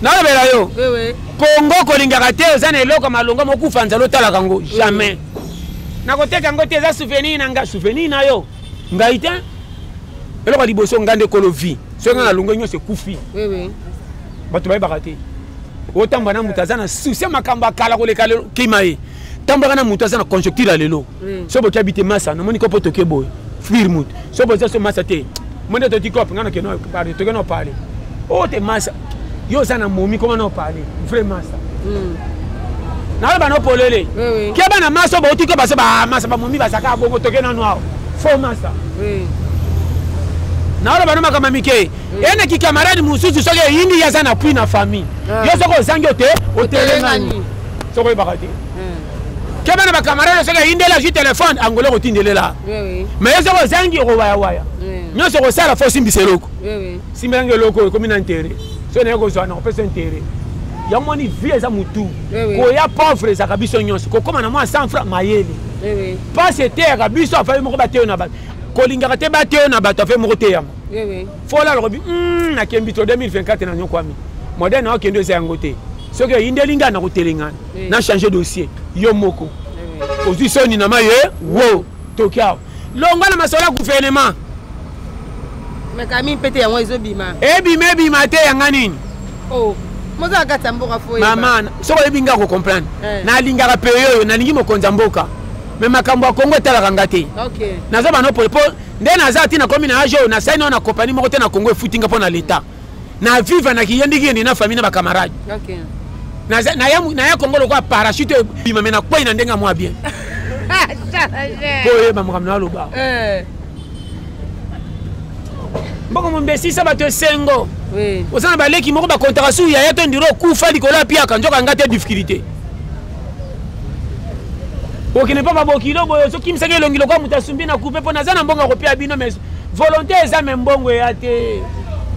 Non, mais yo. Oui. Congo kolingaka te ozana eloko malongo mokufa nzalo tala kango jamais. Na koteka ngo te za souvenir na nga souvenir na yo. Ngai te. Eloko liboso ngande kolo vie. So nga na longo nyose kufi. Oui. Bato bai bakate. Otamba na mutazana souci makamba kala koleka lelo kimae. Tamba na mutazana conjoncture lelo. So bo habite massa na moni ko poto kebo. Firmut. So bo za so massa te. Monde to tikop ngana ke no parler, to no parler. O te massa. Yo sana momi comment on parler vraiment ça na ba no polele ke ba na maso ba otiko ba se ba masa ba momi ba saka bongo toke na noa fo masa na ba no makama mike ene ki camarade mususu soke yindi ya sana puis na famille yo soko zangi ote otele ngani soko ba kati ke ba na ba camarade soke yindi la ju téléphone angolo ko tindele la mais yo soko zangi ko waya nyo soko sala fo simbi seloko simbi loko ko mina intérêt. On peut s'intéresser. Il y a mon vie à Moutou. Il y a pauvre et Akabiso Nyons. Comme on a 100 francs, Mayeli. Pas c'était Akabiso, il fallait me rebattre un abat. Kolingate batté un abat, il fait me reter. Faut la rebi. Na Kembito 2024 na Nyokwami. Moderne, ok, deux ans côté. Ce que Indelinga na Rotelinga. Na changé dossier. Yomoko. Position ni na maye. Wow. Tokia. Longa na masola gouvernement. Mais Camille pété à moi ils obima. Bima te yanga nini? Oh, moi ça gata mboka foi. Maman, so ko ebinga ko comprendre. Na linga ka peyo na lingi mokonza mboka. Mais makambo Kongo tala kangate. OK. Nazo bano popo, nde nazati na komi na ajo na saino na compagnie moko te na Kongo efutinga pona l'état. Na vivre na kiyendi na famille na ba camarade. OK. Na ya Kongo lokwa parachute bima mena kwa ina ndenga mwa bien. Boye ba mkamna loba. Mboko mbesi sa bato sengo. Oui. Osana baleki moko ba contrat su ya yato ndiro kufa likola pia kanjoka ngate difficulté. Okine papa bokilo boyo so kimsake longilo kwa mutasumbi na couper pona zana mbonga ko pia bino mais volonté eza mbongo ya te.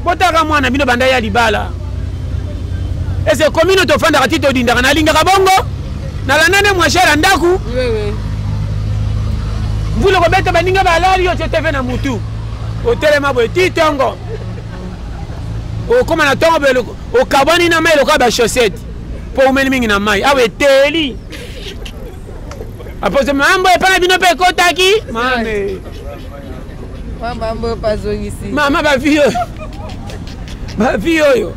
Botaka mwana bino banda ya libala. Ese commune to fanda katito dinda na linga kabongo na la nane mwashara ndaku. Oui. Mvulo ko beta baninga balali yo tete na mutu. Au téléma petit tongo au comme na tongo belo au kabani na mai loka ba chaussette pour meni mingi na mai awe teli apose mambo epa bino pe kotaki mame mambo pas ici mama ba vio yo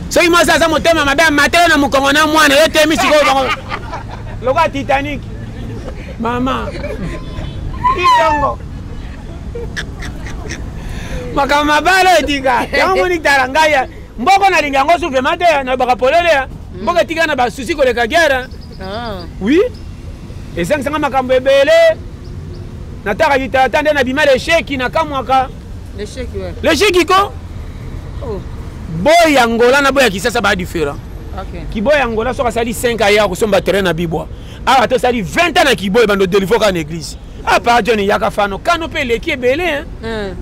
so ima sasa motema madame matelo na mukongo na mwana yo temi siko bango loka Titanic mama itongo makama balo etika yango ni tarangaya mboko na linga ngo souve mate na baka polele mboko etika na ba souci koleka guerre oui et sanga makambo ebele nataka kitata nde na bima le cheki na kamwaka le cheki ouais le cheki ko boy Angola na boy ya Kisasa ba différent. OK. Kiboy Angola so ka sali 5 aya ko somba terrain na bibwa. Ah to sali 20 ans na Kiboy bando délivrer ka église. Ah pas Johnny yaka fano kano pe leki belé hein.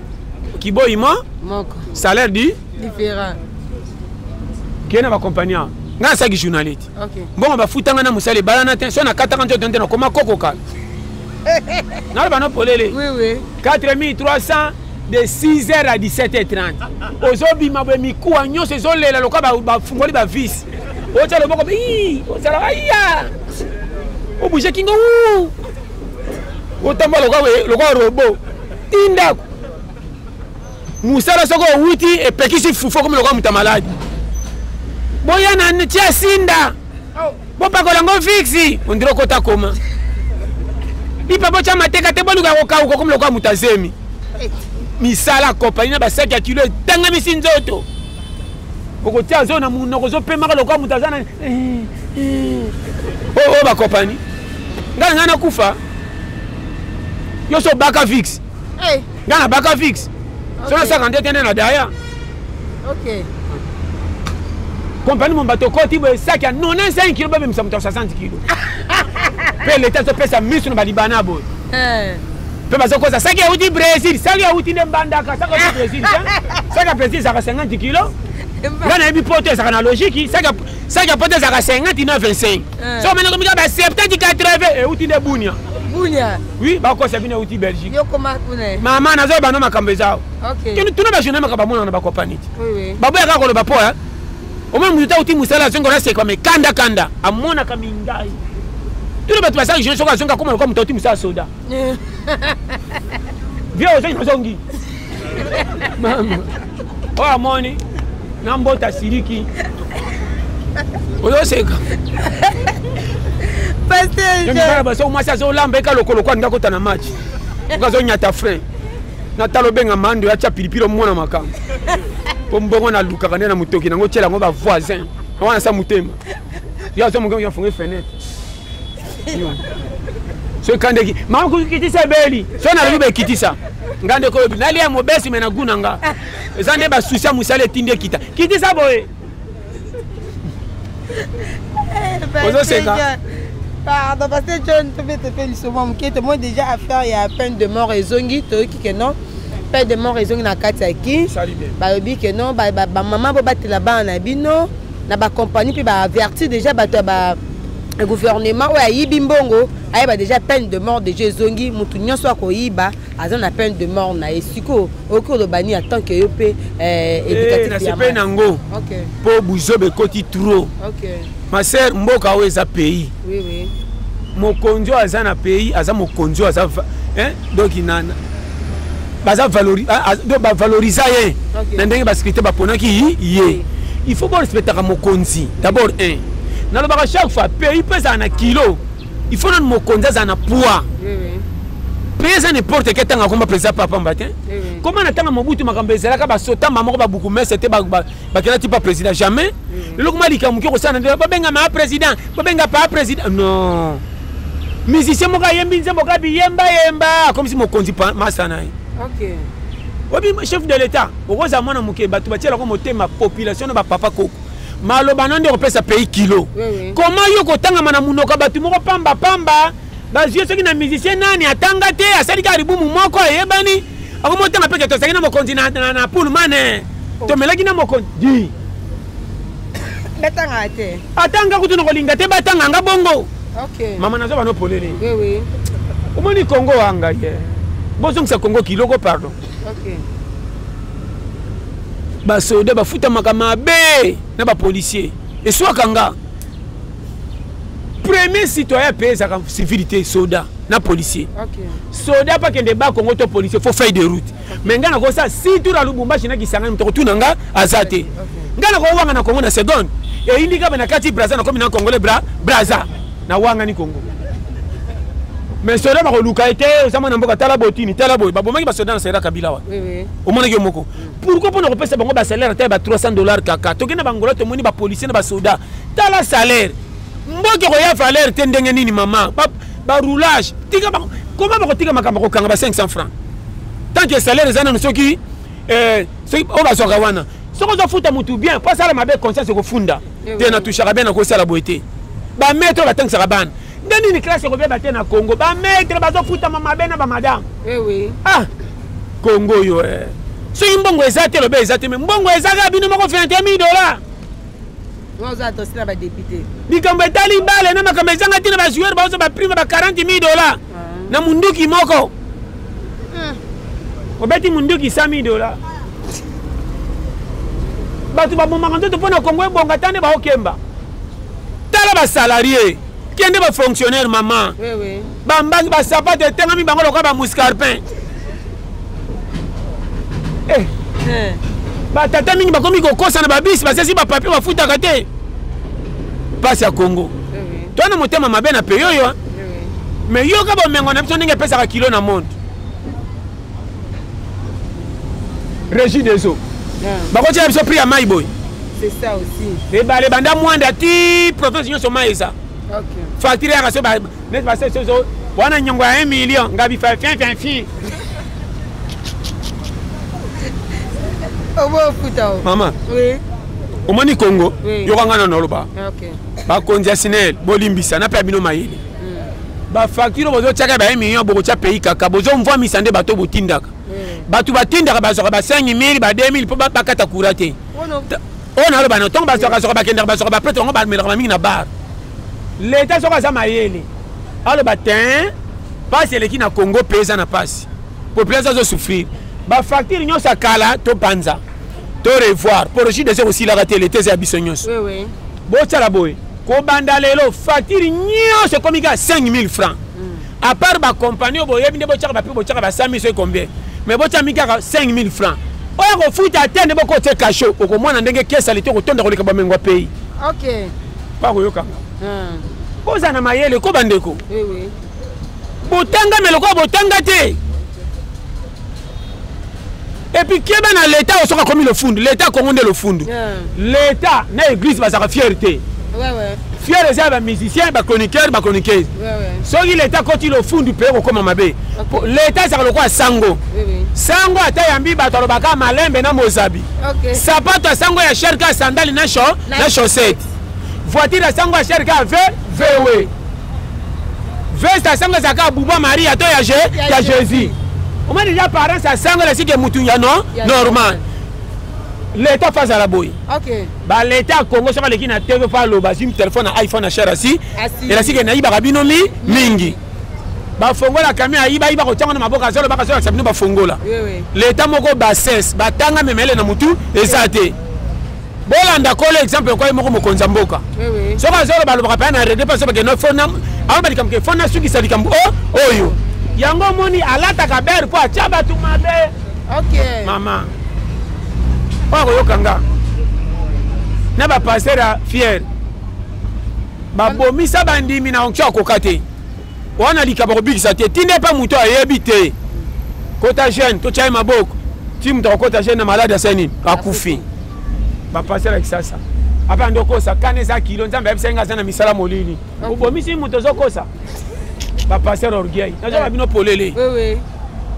Kiboy mo moko. Salaire différent. Kena ba compagnie. Nga sa ki journaliste. OK. Bon ba futanga na musale balana ten so na 40 ans na koma kokoka. Na ba no polele. Oui. 4300 de 6h à 17h30. Ozobi mabwe mikuwa nyose zolela loka ba fungoli ba vis. Ocha lo boko bi, ocha la ya. Obuje kingo. Otamba loka robot. Tinda. Musala soko wuti e pekisi fufo comme loka mutamaladi. Boya na ntia sinda. Bo pakola ngo fixi. Ondiro kota koma. Ipa bocha mateka te boluka koka uko comme loka mutazemi. Misala compagnie na ba 5 kilo tanga misinzoto. Oko tia zona munoko zo pema loka mutazana. Oh ba compagnie. Ngana kufa. Yo so baka fix. Ngana baka fix. So na 50 tene na daya. OK. Compagnie mon bateau koti bo sac ya 95 kilo ba 60 kilo. Pe l'état so pesa misu na balibana bo. Pe bazo koza sac ya uti Brésil, sac ya uti Mbandaka, sac ya Brésil. Sac ya Brésil ça 50 kilo. Ngana ebi pote ça na logique, sac ya pote ça 50 na 25. So maintenant comme ba 70 80 e uti de Bunia. Bunia. Oui, ba ko sabine uti Belgique. Yo koma kuna. Mama na zo ba no makambe zao. OK. Tuna ba journée makaba mona na ba compagnie. Oui. Babu ya ka ko ba po hein. Au moins muta uti musala zongo na sekwa me kanda amona kamingai. Tuna ba tubasa je soka zonga comme muta uti musala soda. Viens aux zongi. Mama. Oh amoni. Nambota siriki. Oyo seka. Pasteur. Je ba so mwasa zo lamba ka lokolo kwa ngako tana match. Ngazo nyata frère. Na talo benga mando ya cha pilipilo mwana makamba. Pombongo na luka kana na mutoki nango tshela ngo ba voisin. Wana sa mutema. Ya zo mugo ya funge fenêtre. So kandeki. Mama ku kitisa beli. So na lube kitisa. Ngande ko nali ya mobesi mena gunanga. Ezande ba sucia musale tinde kita. Kitisa boye. Ozo seka. Pardon, parce que John, tu peux te faire souvent qui te moi déjà à faire il y a peine de mort et zongi to qui que non. Peine de mort et zongi na kataki. Ba bi que non, ba maman ba battre là-bas na bino, na ba compagnie puis ba avertir déjà ba le gouvernement ouais yibimbongo, ay ba déjà peine de mort de zongi mutu nyonso ko yiba, azan na peine de mort na esiko au cours de bani attend que yo pe éducatif na sepe nango. OK. Po buzobe koti trop. OK. Ma sœur mboka o eza pays. Oui. Mokonzo aza na pays, aza mokonzo aza hein donc inana. Baza valoriser ye. Na ndenge ba sécurité ba ponaki ye. Il faut qu'on respecte ka mokonzi. D'abord un. Na lo ba chaque fois pays pesa na kilo. Il faut non mokonza za na poids. Oui. Pesa n'importe quel temps comme président papa mbatin. Comment na tanga Mobutu makambezela ka ba sota mamoko ba buku mais c'était ba kela type président jamais. Le comment likamuki ko sana ba benga ma président, ba benga pas président. Non. Musicien moka yembi nzembo ka bi yemba comme si mokonzi pa masana. OK. Obi chef de l'état, okoza mwana muke batu batiela ko motema population ba papa koko. Maloba nande ko pesa pays kilo. Comment yo ko tanga mana munoka batu moko pamba. Bazio soki na musicien nani atanga te asali ka ribumu moko yebani. Akomotanga peke to sakina mokonzi na poule mane. To melaki na mokonzi. Batanga te. Atanga kutu no linga te batanga nga bongo. OK. Mama nazo bano polele. Oui. Omoni Congo anga ye. Bozong sa Congo kiloko pardon. OK. Ba soda ba futa makama be na ba policier. Et soit kanga. Premier citoyen paye sa civilité soda na policier. OK. Soda pas kende ba Congo to policier faut faire de route. Mais ngana ko sa si tout la Lubumbashi na kisanga mtoko tunanga azate. Ngana ko wanga na Congo na seconde. Et indika na kati Brazza na comme na Congolais Brazza na wanga ni Congo. Mais soda ba ko luka été osama na mboka tala botini tala boy. Ba bomaki ba soda na Sera Kabila wa. Oui. Au moins que moko. Pourquoi pour ne repasser bango ba salaire ta ba $300 kaka. Tokena bangola to moni ba policier na ba soda. Tala salaire. Mboke ko ya valeur te ndenge nini mama ba roulage tika ba comment ba tika makamba ko kanga ba 500 francs tant que salaire ezana no soki soki o ba soka wana soko zo futa mutu bien pas ça la mabe conscience ko funda te na touchera bien na ko sala boité ba maître ba tang sarabane ndani ni classe ko be ba te na Congo ba maître ba zo futa mama be na ba madame oui ah Congo yo so imbongo ezate lo be ezate mais mbongo ezaka bino moko $20,000 on za to sina ba député bikambo etali bale na makambo ezanga tina ba joueur ba zo ba prime ba $40,000 na munduki moko obeti munduki $100,000 batu babomaka nzoto mpo na Congo ebonga tande baokemba tala basalarié kende bafonctionnaire mama bambangi basapate etengami bango lokola bamuscarpin batata mingi bakomi kokosa na babisi basesi bapapie bafutaka te pasi ya Congo twana motema mabe na peyo oyo mais yoka bomengo na biso ndenge epesaka kilo na monde régie des eaux bakotia biso prix ya mai boy c'est ça aussi ebale banda mwanda ti province nyonso mai eza facture yaka so net base so wana nyongo ya 1 million ngabi fa fin mama omoni Congo yokanga na noloba bakonzi ya SNEL bolimbisa na pe bino mayele ba facture bozo tiaka ba 1 million boko tia pays kaka bozo mvwa misande bato botindaka batu batindaka bazoka ba 5,000 ba 2,000 po bakata kurate on a le bana tonga bazoka bakendaka bazoka ba prêtre ngo ba melaka mingi na bar l'état soka za mayele alo batin passe eleki na Congo pesa na passe population zo souffrir ba facture nyonso kala to panza to revoir pour aussi des aussi la rater l'été za biso nyonso oui bo tsala boy ko banda lelo facture nyonso komika 5,000 francs à part ba compagnie bo yebi ndebo tsaka ba pe bo tsaka ba 100,000 c'est combien mais bo tsamika 5,000 francs oyo ko futa atende boko te cachot oko mwana ndenge kesa lite ko tonda ko leka ba mengo pays OK pa ko yoka poza na mayele ko bandeko oui botanga meloko botanga te et puis keba na l'état osoka comme le fund l'état congolais le fund l'état na église ba sa fierté fier les ba musiciens ba chroniqueurs ba chroniqueuses soki l'état koti le fund pe ko koma mabe l'état ça lokwa sango sango ata yambi bato lobaka malembe na mozabi sapato sango ya sherka sandali na chaussette voiture ya sango ya sherka VW veste sango zaka buba Maria to ya Jésus on m'a déjà parlé ça sango la sike mutunya non normal l'état face à la boy ba l'état Congo saka leki na TV fa lo ba sim téléphone iPhone na cher asi et la sike na iba kabino mingi ba fongola kamia iba ko tanga na maboka zolo baka zolo sabino ba fongola l'état moko ba cesse ba tanga memele na mutu ezate bolanda ko l'exemple ko moko mokonza mboka soka zolo ba lo baka pa na rede pa so ba ke no fona awa ba likamke fona suki sa likambo oyo yango moni alata ka ber po atia batu mabe mama ko yokanga na ba passer fier ba bomisa bandimi na onkia kokate wana likaba kobikisa te tinde pa muto ayebi te kota jeune to chai maboko timu to kota jeune na malade ya seni akufi ba passer avec ça apa ndoko sa kaneza kilo nzamba ebisenga sana misala molini ubomisi muto zokosa ba passer orgueil nazo ba bino polele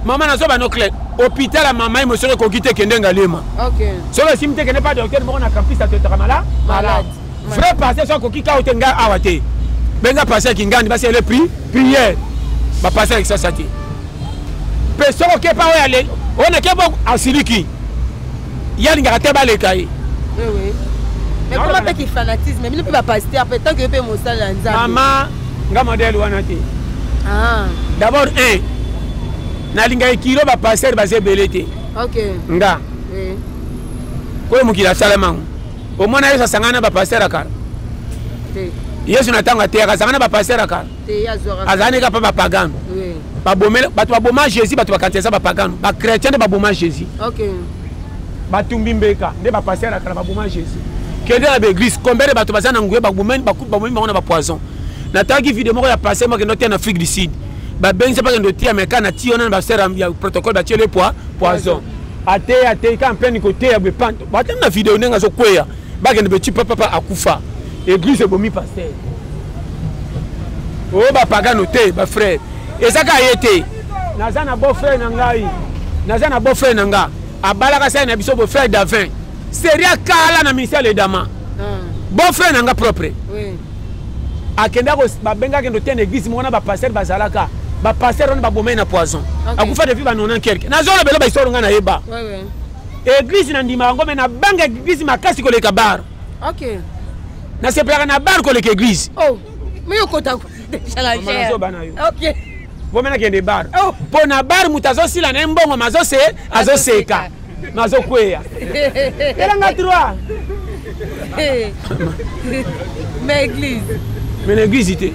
mama nazo ba no clé hôpital à maman me serait kokite kendenga lema so le simte que n'est pas docteur mo na campus atotaka malade vrai passer so kokika otenga awate benga passer kingandi basi le prière ba passer avec ça te personne qui pas aller on est kebo asiliki yali ngate ba le kai mais comment peut qu'il fanatisme mais il ne peut pas passer après tant que peut mosa la nzambe maman nga modèle wana te d'abord na linga kilo ba passer ba zebelete nga ko mukila salamangu au moins na yesa sangana ba passer akara yesu natanga te akasangana ba passer akara azane ka pa ba pagano ba bomela batu ba boma Jésus batu ba kantesa ba pagano ba chrétien de ba boma Jésus ba tumbi mbeka nde ba passer akara ba boma Jésus kende na l'église combien de batu bazana ngwe ba bomeni ba coupe ba bomeni ba poison na tangi vidéo moko ya passer mo ke noté en Afrique du Sud ba benza pas de tia mais kana ti on ba faire un protocole ba tiele poison ate quand plein côté ya bepanto ba tena vidéo nenga zo kweya ba ke ne petit papa akufa église bomi pasteur o ba pagano te ba frère ezaka yete nazana beau frère na ngai nazana beau frère na nga abalaka sa na biso beau frère d'avin seria kala na ministère de dama bon frère nanga propre akenda ko babenga kendo tene église mona ba pasteur bazalaka ba pasteur on ba bomé na poison akufa depuis ba 90 quelque na zolo belo ba histoire nga na yeba église na ndima ngome na banga église makasi ko leka bar na sepelaka na bar ko leka église mais yokota challenger OK bomena kende bar po na bar mutazo sila na mbongo mazo se azoseka mazo kweya elanga droit mais église mais l'église ité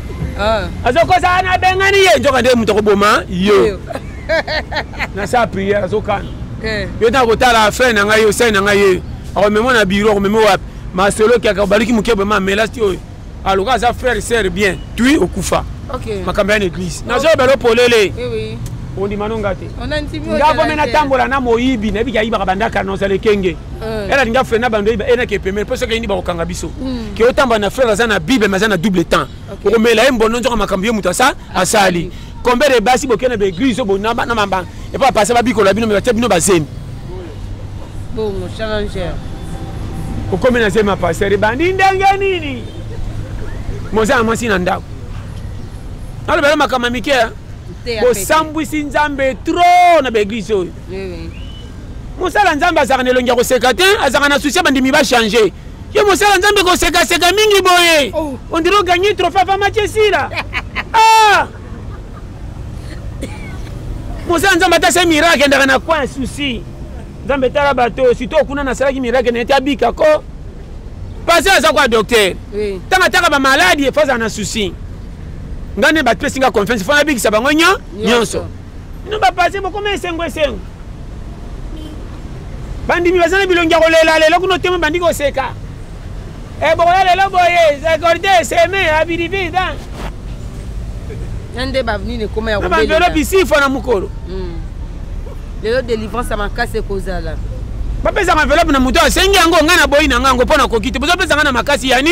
azokoza na bengani ye njoka nde muto koboma yo na sa prière azokana yo ta kotala frère na ngai yo sai na ngai ako memo na bureau memo wapi masolo ki akabaliki mukebe ma melasti oyo aloka za frère sœur bien tui okufa makamba ya église nazo belo polele on dit manonga te nga bomena tambola na moyibi na bika yiba bandaka no sale kenge ela nga frère na bando yiba ena ke pemel parce que ni ba okanga biso ke otamba na frère za na bible mais za na double temps ko mela embono njoka makambi muto sa asali combien de basi bokena be église bo na mamba et pas passer ba biko la bino me bino bazemi bon challenger ko komena sema passer bandi ndanga nini moza amasi na ndako alors bela makama mikia bosambwisi nzambe trop na baeglise oyo mosala nzambe azaka na elongi ya koseka te azaka na susi ya bandimi bachange ye mosala nzambe kosekaseka mingi boye ondire oganye trophée va match esila mosala nzambe ata se miracle endaka na coin susi nzambe etala bato sito okuna nasalaki miracle na ete abika ko pase aza kwa docteur ntango ataka bamaladi efazala na susi ngane bapesi nga confiance fona bikisa bango nyonso no bapase bokoma esengo bandimi baza na bilongi ya kolela lelo kuno tema bandi koseka bokoya lelo boye zakorde seme abirivida nde baveni nekoma ya kobelela sifo na mokolo lelo délivrance ya makasi ekozala bapesaka enveloppe na moto asengi yango ngai na boyi na ngango mpo na koki te bozopesanga na makasi ya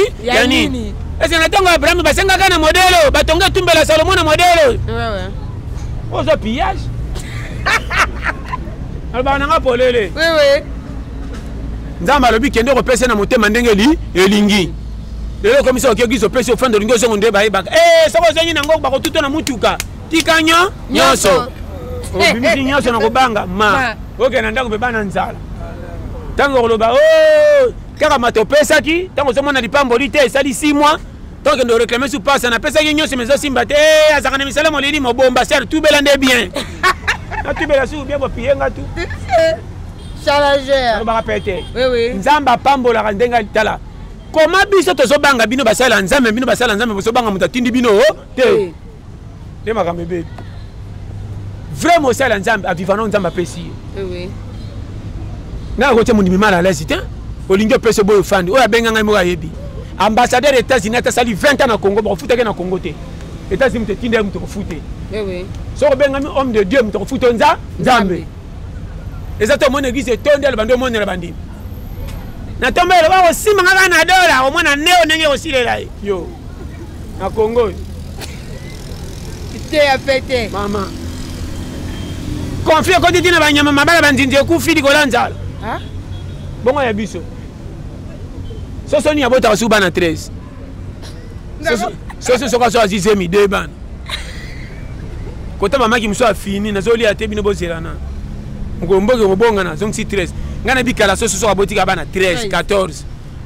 nini ese na ntango abraham basengaka na modelo batonga etumbela salomo na modelo ozo pillage alobaka nanga polele nzambe alobi kende kopesa na motema ndenge elingi lelo ekomisa okiokisi opesi ofanda olingi ozongo nde bayebaka soko ozongi nango bakotuta na mutuka tika nyonso obimisi nyonso na kobanga ma okena ndako mpe bana nzala ntango koloba kaka mato opesaki ntango ozomona lipamboli te esali 6 mois donc ndo réclamer sous passe na pesaki nyonso mezo simba te azaka na misala molini mobomba ser tubela nde bien na tubela su bien bopiyenga tu challenger ba répéter nzamba pambola ndenga tala koma biso tozobanga bino basala nzambe bino basala nzambe bozobanga muta tindi bino te te makambe be vraiment sala nzambe avivana nzamba pesi na ko te mundimi mala l'aise te olingo pese boyo fandi oya benga ngai mo ayebi ambassadeur des États-Unis a sali 20 ans na Congo ba futa na Congo te États-Unis te tinde muto fute so benga mi homme de Dieu muto fute nzambe exacto mon église tonde le bando mon na bandi na tombe le ba osima ngaka na dola o mona neo nenge osilela yo na Congo te a pété mama confie ko ditina banyama mabala bandinje ku fili ko lanzala bongo ya biso soso ni abota suba na 13 soso soka so azizemi de ban kota mama ki mso afini nazoli ate bino bozelana ngomboke ngobonga na zongi 13 ngana bikala soso so abotika bana 13 14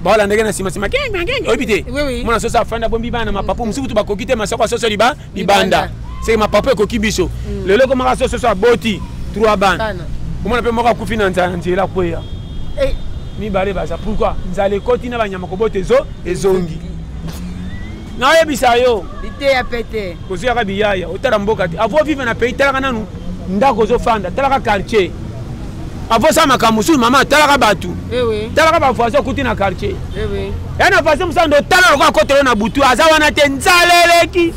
baola ndenge na sima keng obite mona soso afanda bombi bana mapapu msukutu bakokite masako soso libanda c'est mapapu ekoki biso lelo ko maka soso aboti 3 bana komona pe moko akufi na nzela kweya mi bare baza pourquoi nzale koti na banyama kobote ezongi na yebisa yo ite ya pete kozi ya biyaya otala mboka te avo vivre na pays talaka nanu ndako zo fanda talaka quartier avo sa makamusu mama talaka batu talaka ba voisin kuti na quartier yana voisin musando tala ko kotelo na butu aza wana te nzaleleki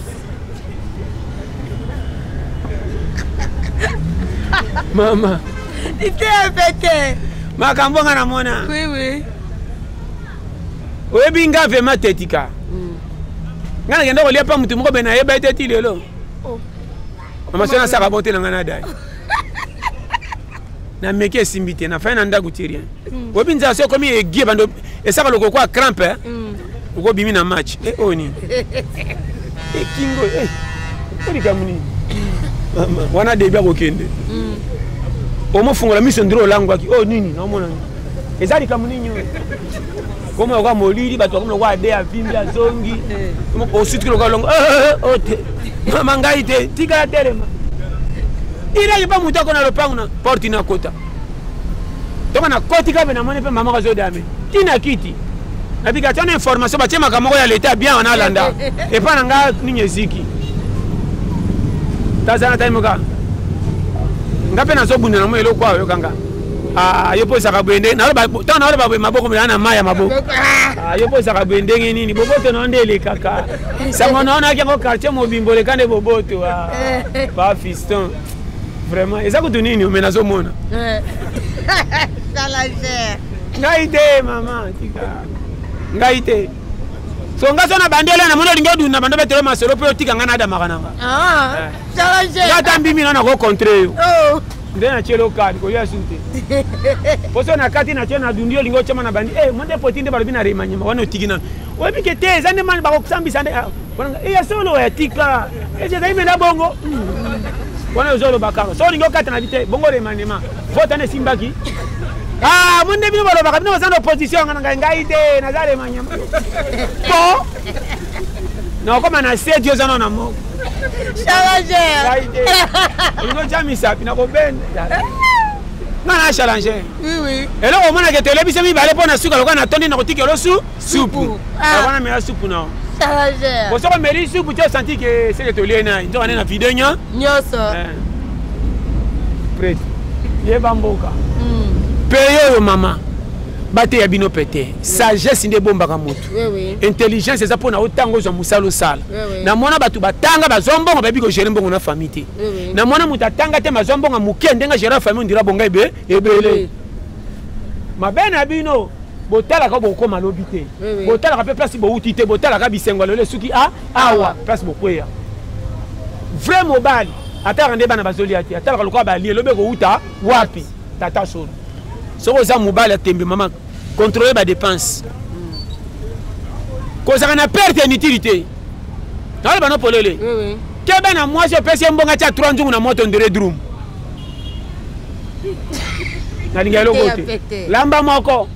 mama ite ya pete makambo nga namona oyebi nga vema tetika nga nakenda kolia pa mutu moko be nayeba ete ti lelo mama so nasaka bonte na nga na dai na meke simbite na fa na ndaku tirien obi nza so komi egie bando esaka loko kwa crampe uko bimi na match oni kingo odi kamuni wana debia ko kende omo fungola miso ndro langu aki nini na omona ezali kamuni nyo komo kwa molili bato komo kwa de avimbi azongi o sutiko kwa longo ote mama ngaite tika telema ira yipa mutako na lopangu na porti na kota toma na koti kabe na mone pe mama ka zodame tina kiti na bika tona information ba chema kamoko ya l'état bien on a landa et pas nga ninye ziki tazana taimoka ngape na zobunda na mo eloko ayo kanga yopo saka bwende na ba tona ba maboko na maya maboko yopo saka bwende nini boboto na ndele kaka sango naona ke ko quartier mobimbo le kande boboto ba fiston vraiment ezako tunini umenazo mona ngaite mama tika ngaite so ngaso na bandela na mono lingo duna bando betelo masolo pe tika ngana da makananga challenge ngata mbimi na ko contre yo ndena chelo kadi ko yasute poso na kati na chena dundio lingo chama na bandi monde potinde balo bina remanyama wana otigina webi kete zande man ba ko kusambisa nde ya solo ya tika eje zaime na bongo wana zolo bakanga so lingo kata na bite bongo remanyama vote na simbaki monde bino balo baka bino bazana opposition ngana ngaite na zale manyama po na koma na sedio zana na moko challenger ngo jamisa pina ko bende na challenger oui elo o mona ke telebise mi bale pona suka lokana tondi na kotiki lo soupe wana me soupe na challenger bo so ko meri soupe tu senti que c'est que tolé na ndo na video nyoso prêt ye bamboka paye yo mama bate ya bino pete sagesse nde bombaka mutu intelligence eza pona otango zo musalo sala na mona batu batanga bazombongo babi ko gérer mbongo na famille te na mona mutu atanga te mazombongo mukende nga gérer famille ndira bonga ebele mabena bino botala ka boko malobi te botala ka pe place bo uti te botala ka bisengo lele suki awa place bo kweya vrai mobile ataka nde bana bazoli ati atala ka lokwa bali lobe ko uta wapi tata solo soko za mobile atembe mama contrôler ba dépense ko ça na perte inutilité na ba no polele ke bana moi je pèse mbonga cha 3 nzungu na moto ndere drum na lingalo gote lamba moko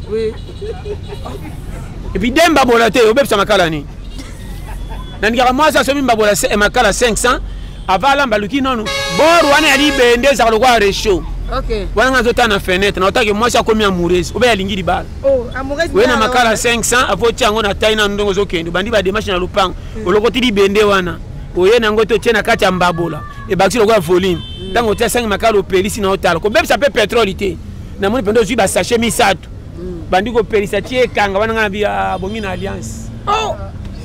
et puis demba bolate obepsa makala ni na ngara moi ça so mimba bola makala 500 avala mbaluki nono bor wana ya libende za lokwa resho OK wana ngazota na fenêtre na otake moi ça komi amoureuse obe ya lingi libala amoureuse we na makala 500 avoti yango na taina ndongo zokendo bandi ba démarche na lupango olokoti libende wana oye na ngoto tiena kati ya mbabola e bakisi lokwa volume tango tia 5 makala opelisi na otala ko bebisa pe pétrole te na moni pendo zui ba sachet misatu bandi ko pelisa tie kanga wana ngana bia bongi na alliance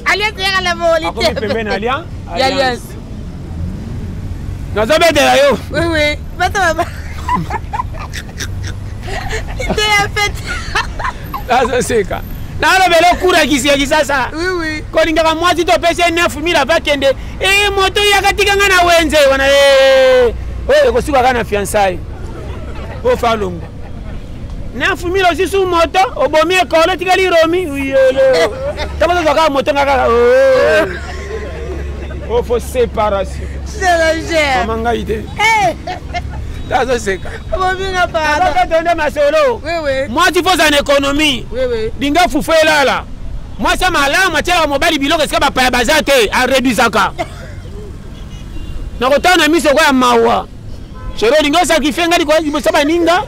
alliance ya la volite akomi pembe na alliance nazobetela yo oui bata baba ite ya fete azoseka nalobela okura kisi sasa oui kolingaka mwasi to pese 9000 avakende moto yakatikanga na wenze wana ekosuka kaka na fiançaille ofalongo 9000 aussi sur moto obomi ekolo tikali romi uyelo takozozwaka moto ngaka ofo séparation challenger mama ngai te azoseka obobinga pala azatonde masolo mwasi foza na économie dinga fufu elala mwasi malamu atielaka mobali biloko esika bapaya baza te aredwisaka nakotala na miso kwa ya mawa shero dinga osakrifie ngadi liboso baninga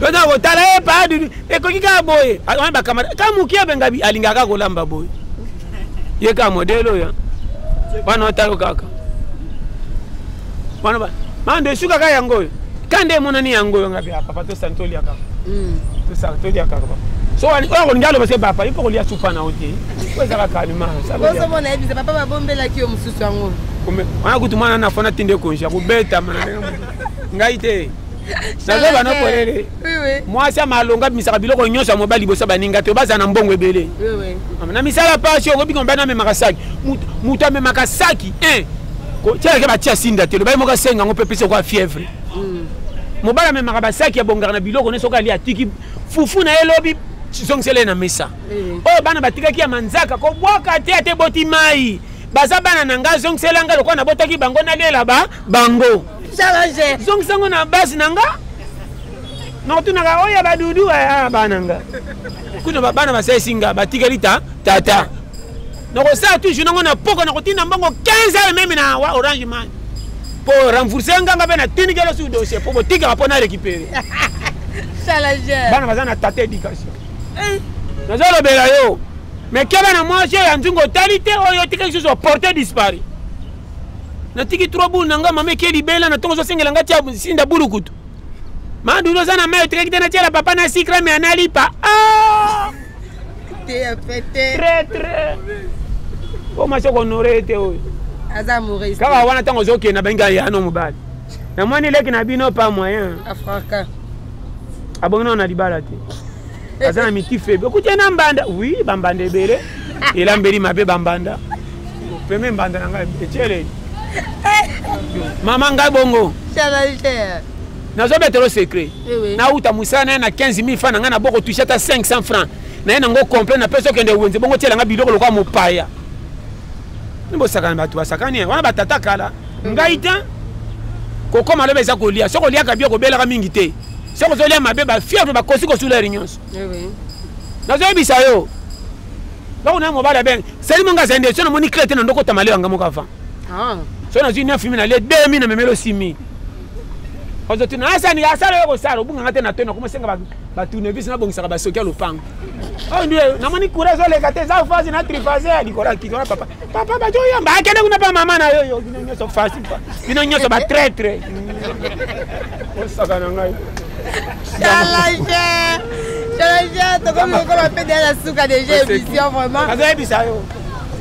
oza kotala padu ekoki kaka boye bakamara ka moki abenga alingaka kolamba boye ye ka modele oyo wana otalo kaka wana mande esuka kaka yango oyo kande emonani yango oyo ngapi papa tosani tolia kaka tolia kaka so oyo kolingi aloba se papa ipo kolia supa na ote po ezaka kalima osomona yebisa papa babombelaki yo mosusu yango wana kutu mwana nafona tinde konja kobeta ngai te nazoba no polele mwasi ya malonga bimisaka biloko nyonso ya mobali liboso baninga te baza na mbongo ebele na misala pasi okobika mobali amemaka saki moto amemaka saki tielake batia sinda te lobai moko asenga yango mpe pesi okwa fièvre mobala memaka basaki ya bongaka na biloko ne soki ali atiki fufu na ye lobi zongisele na mesa oyo bana batikaki ya manzaka kobwaka te ate boti mai baza bana na nga zongisela nga lokola nabotaki bango nalela bango zongisango na basi na nga nakotunaka oyo badudu bana nga kuna bana basalisi nga batikali tata nakosala toujours nango na poko nakotinda mbongo 15 meme na orange man po renforcer nganga pe na tinikelo sur dossier po botikaka mpo na récupérer bana baza na tata éducation nazolobela yo mais ke bana mwasi oyo ya nzungu otali te oyo tikaki susu porté disparu natiki 3 bulu na nga mama eke libela na ntongo ozosengela nga tia sinda bulu kutu madudu oza na mai otikaki te natiela papa na sikra me analipa très o mwasi okonore te oyo kaka wana ntango ozokenda benga yano mobali namoni leki na bino pa moyen abongi nao na libala te aza na miti febe okutia na mbanda wi bambanda ebele elambeli mabe bambanda peme mbanda na ngai etiele mama ngai bongo nazobetelo secret nauta mosala naye na 15 000 francs na ngai na boko touche ata 500 francs naye nango complet na pesa okende wenze bongo tielanga biloko lokola mopaya nibosakana bato basakani wana batata kala ngai te kokoma loba eza kolia soki oliaka bio kobelaka mingi te soki ozolia mabe bafievre bakosi kosula eri nyonso nazoyebisa yo loko na mobali abenge sali monga zende so namoni clé te na ndoko otama leo yanga moko avant so nazwi 9 na lie 2000 na memelo 6000 ozotina asani asala yo kosala obunganga te na toni nakomosenga batournevis nabongisaka basoki ya lopango oyo ndio namoni kura ezoleka te eza fasi na trifase ya likolo kikola papa bazoyamba akende kuna pa mama na yo bino nyonso fasi bino nyonso batraitre osaka na ngai Challenge, tokomi kokoba pe derrière la souka déjà émission vraiment. Azayebisa yo.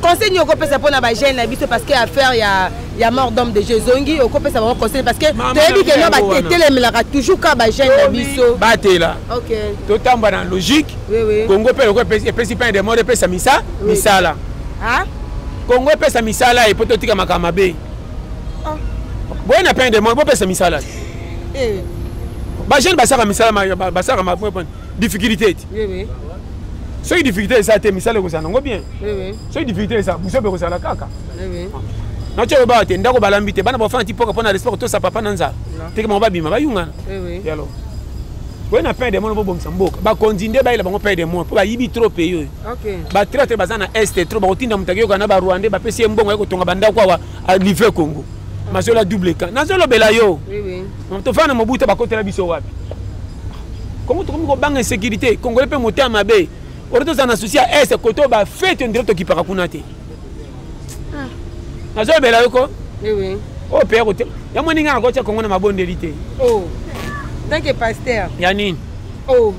Conseil au copé ça pour na gêne na biso parce que affaire ya mort d'homme de Jésus-Zongi au copé ça va conseiller parce que tu dis que non ba tété les toujours ka ba gêne na biso. Batela. OK. Totamba na logique. Oui. Congo pe ko pesi pas de mort pe sa misala. Hein? Congo pe sa misala et pototika makama be. Ah. Bona peine de mort pe sa misala. Ba jeune basaka misala basaka ma difficulté. Oui. Soki difficulté ça te misala ko sana ngo bien. Oui. Soki difficulté ça buso be ko sala kaka. Oui. Na tsholo ba te ndako balambi te bana ba fa nti poka pona respect to sa papa nanza. Teke mo ba bima ba yunga. Oui. Yalo. Wena peine de mort bo bomsa mboka. Ba konzinde ba ila bango peine de mort po ba yibi trop payo. OK. Ba traite bazana est trop ba otinda mutaki ko na ba Rwanda ba pesi mbongo yako tonga banda kwa wa livrer Congo. Mazola double camp. Nazolo bela yo. Oui. To fa na mobuta ba kotela biso wapi. Comment tu comme bang insécurité congolais peut monter à mabe auto ça na souci à est côté ba fait un direct qui para kunate na zo bela yoko oui oh père côté ya moninga ko tia kongo na mabondelité oh tant que pasteur ya nini oh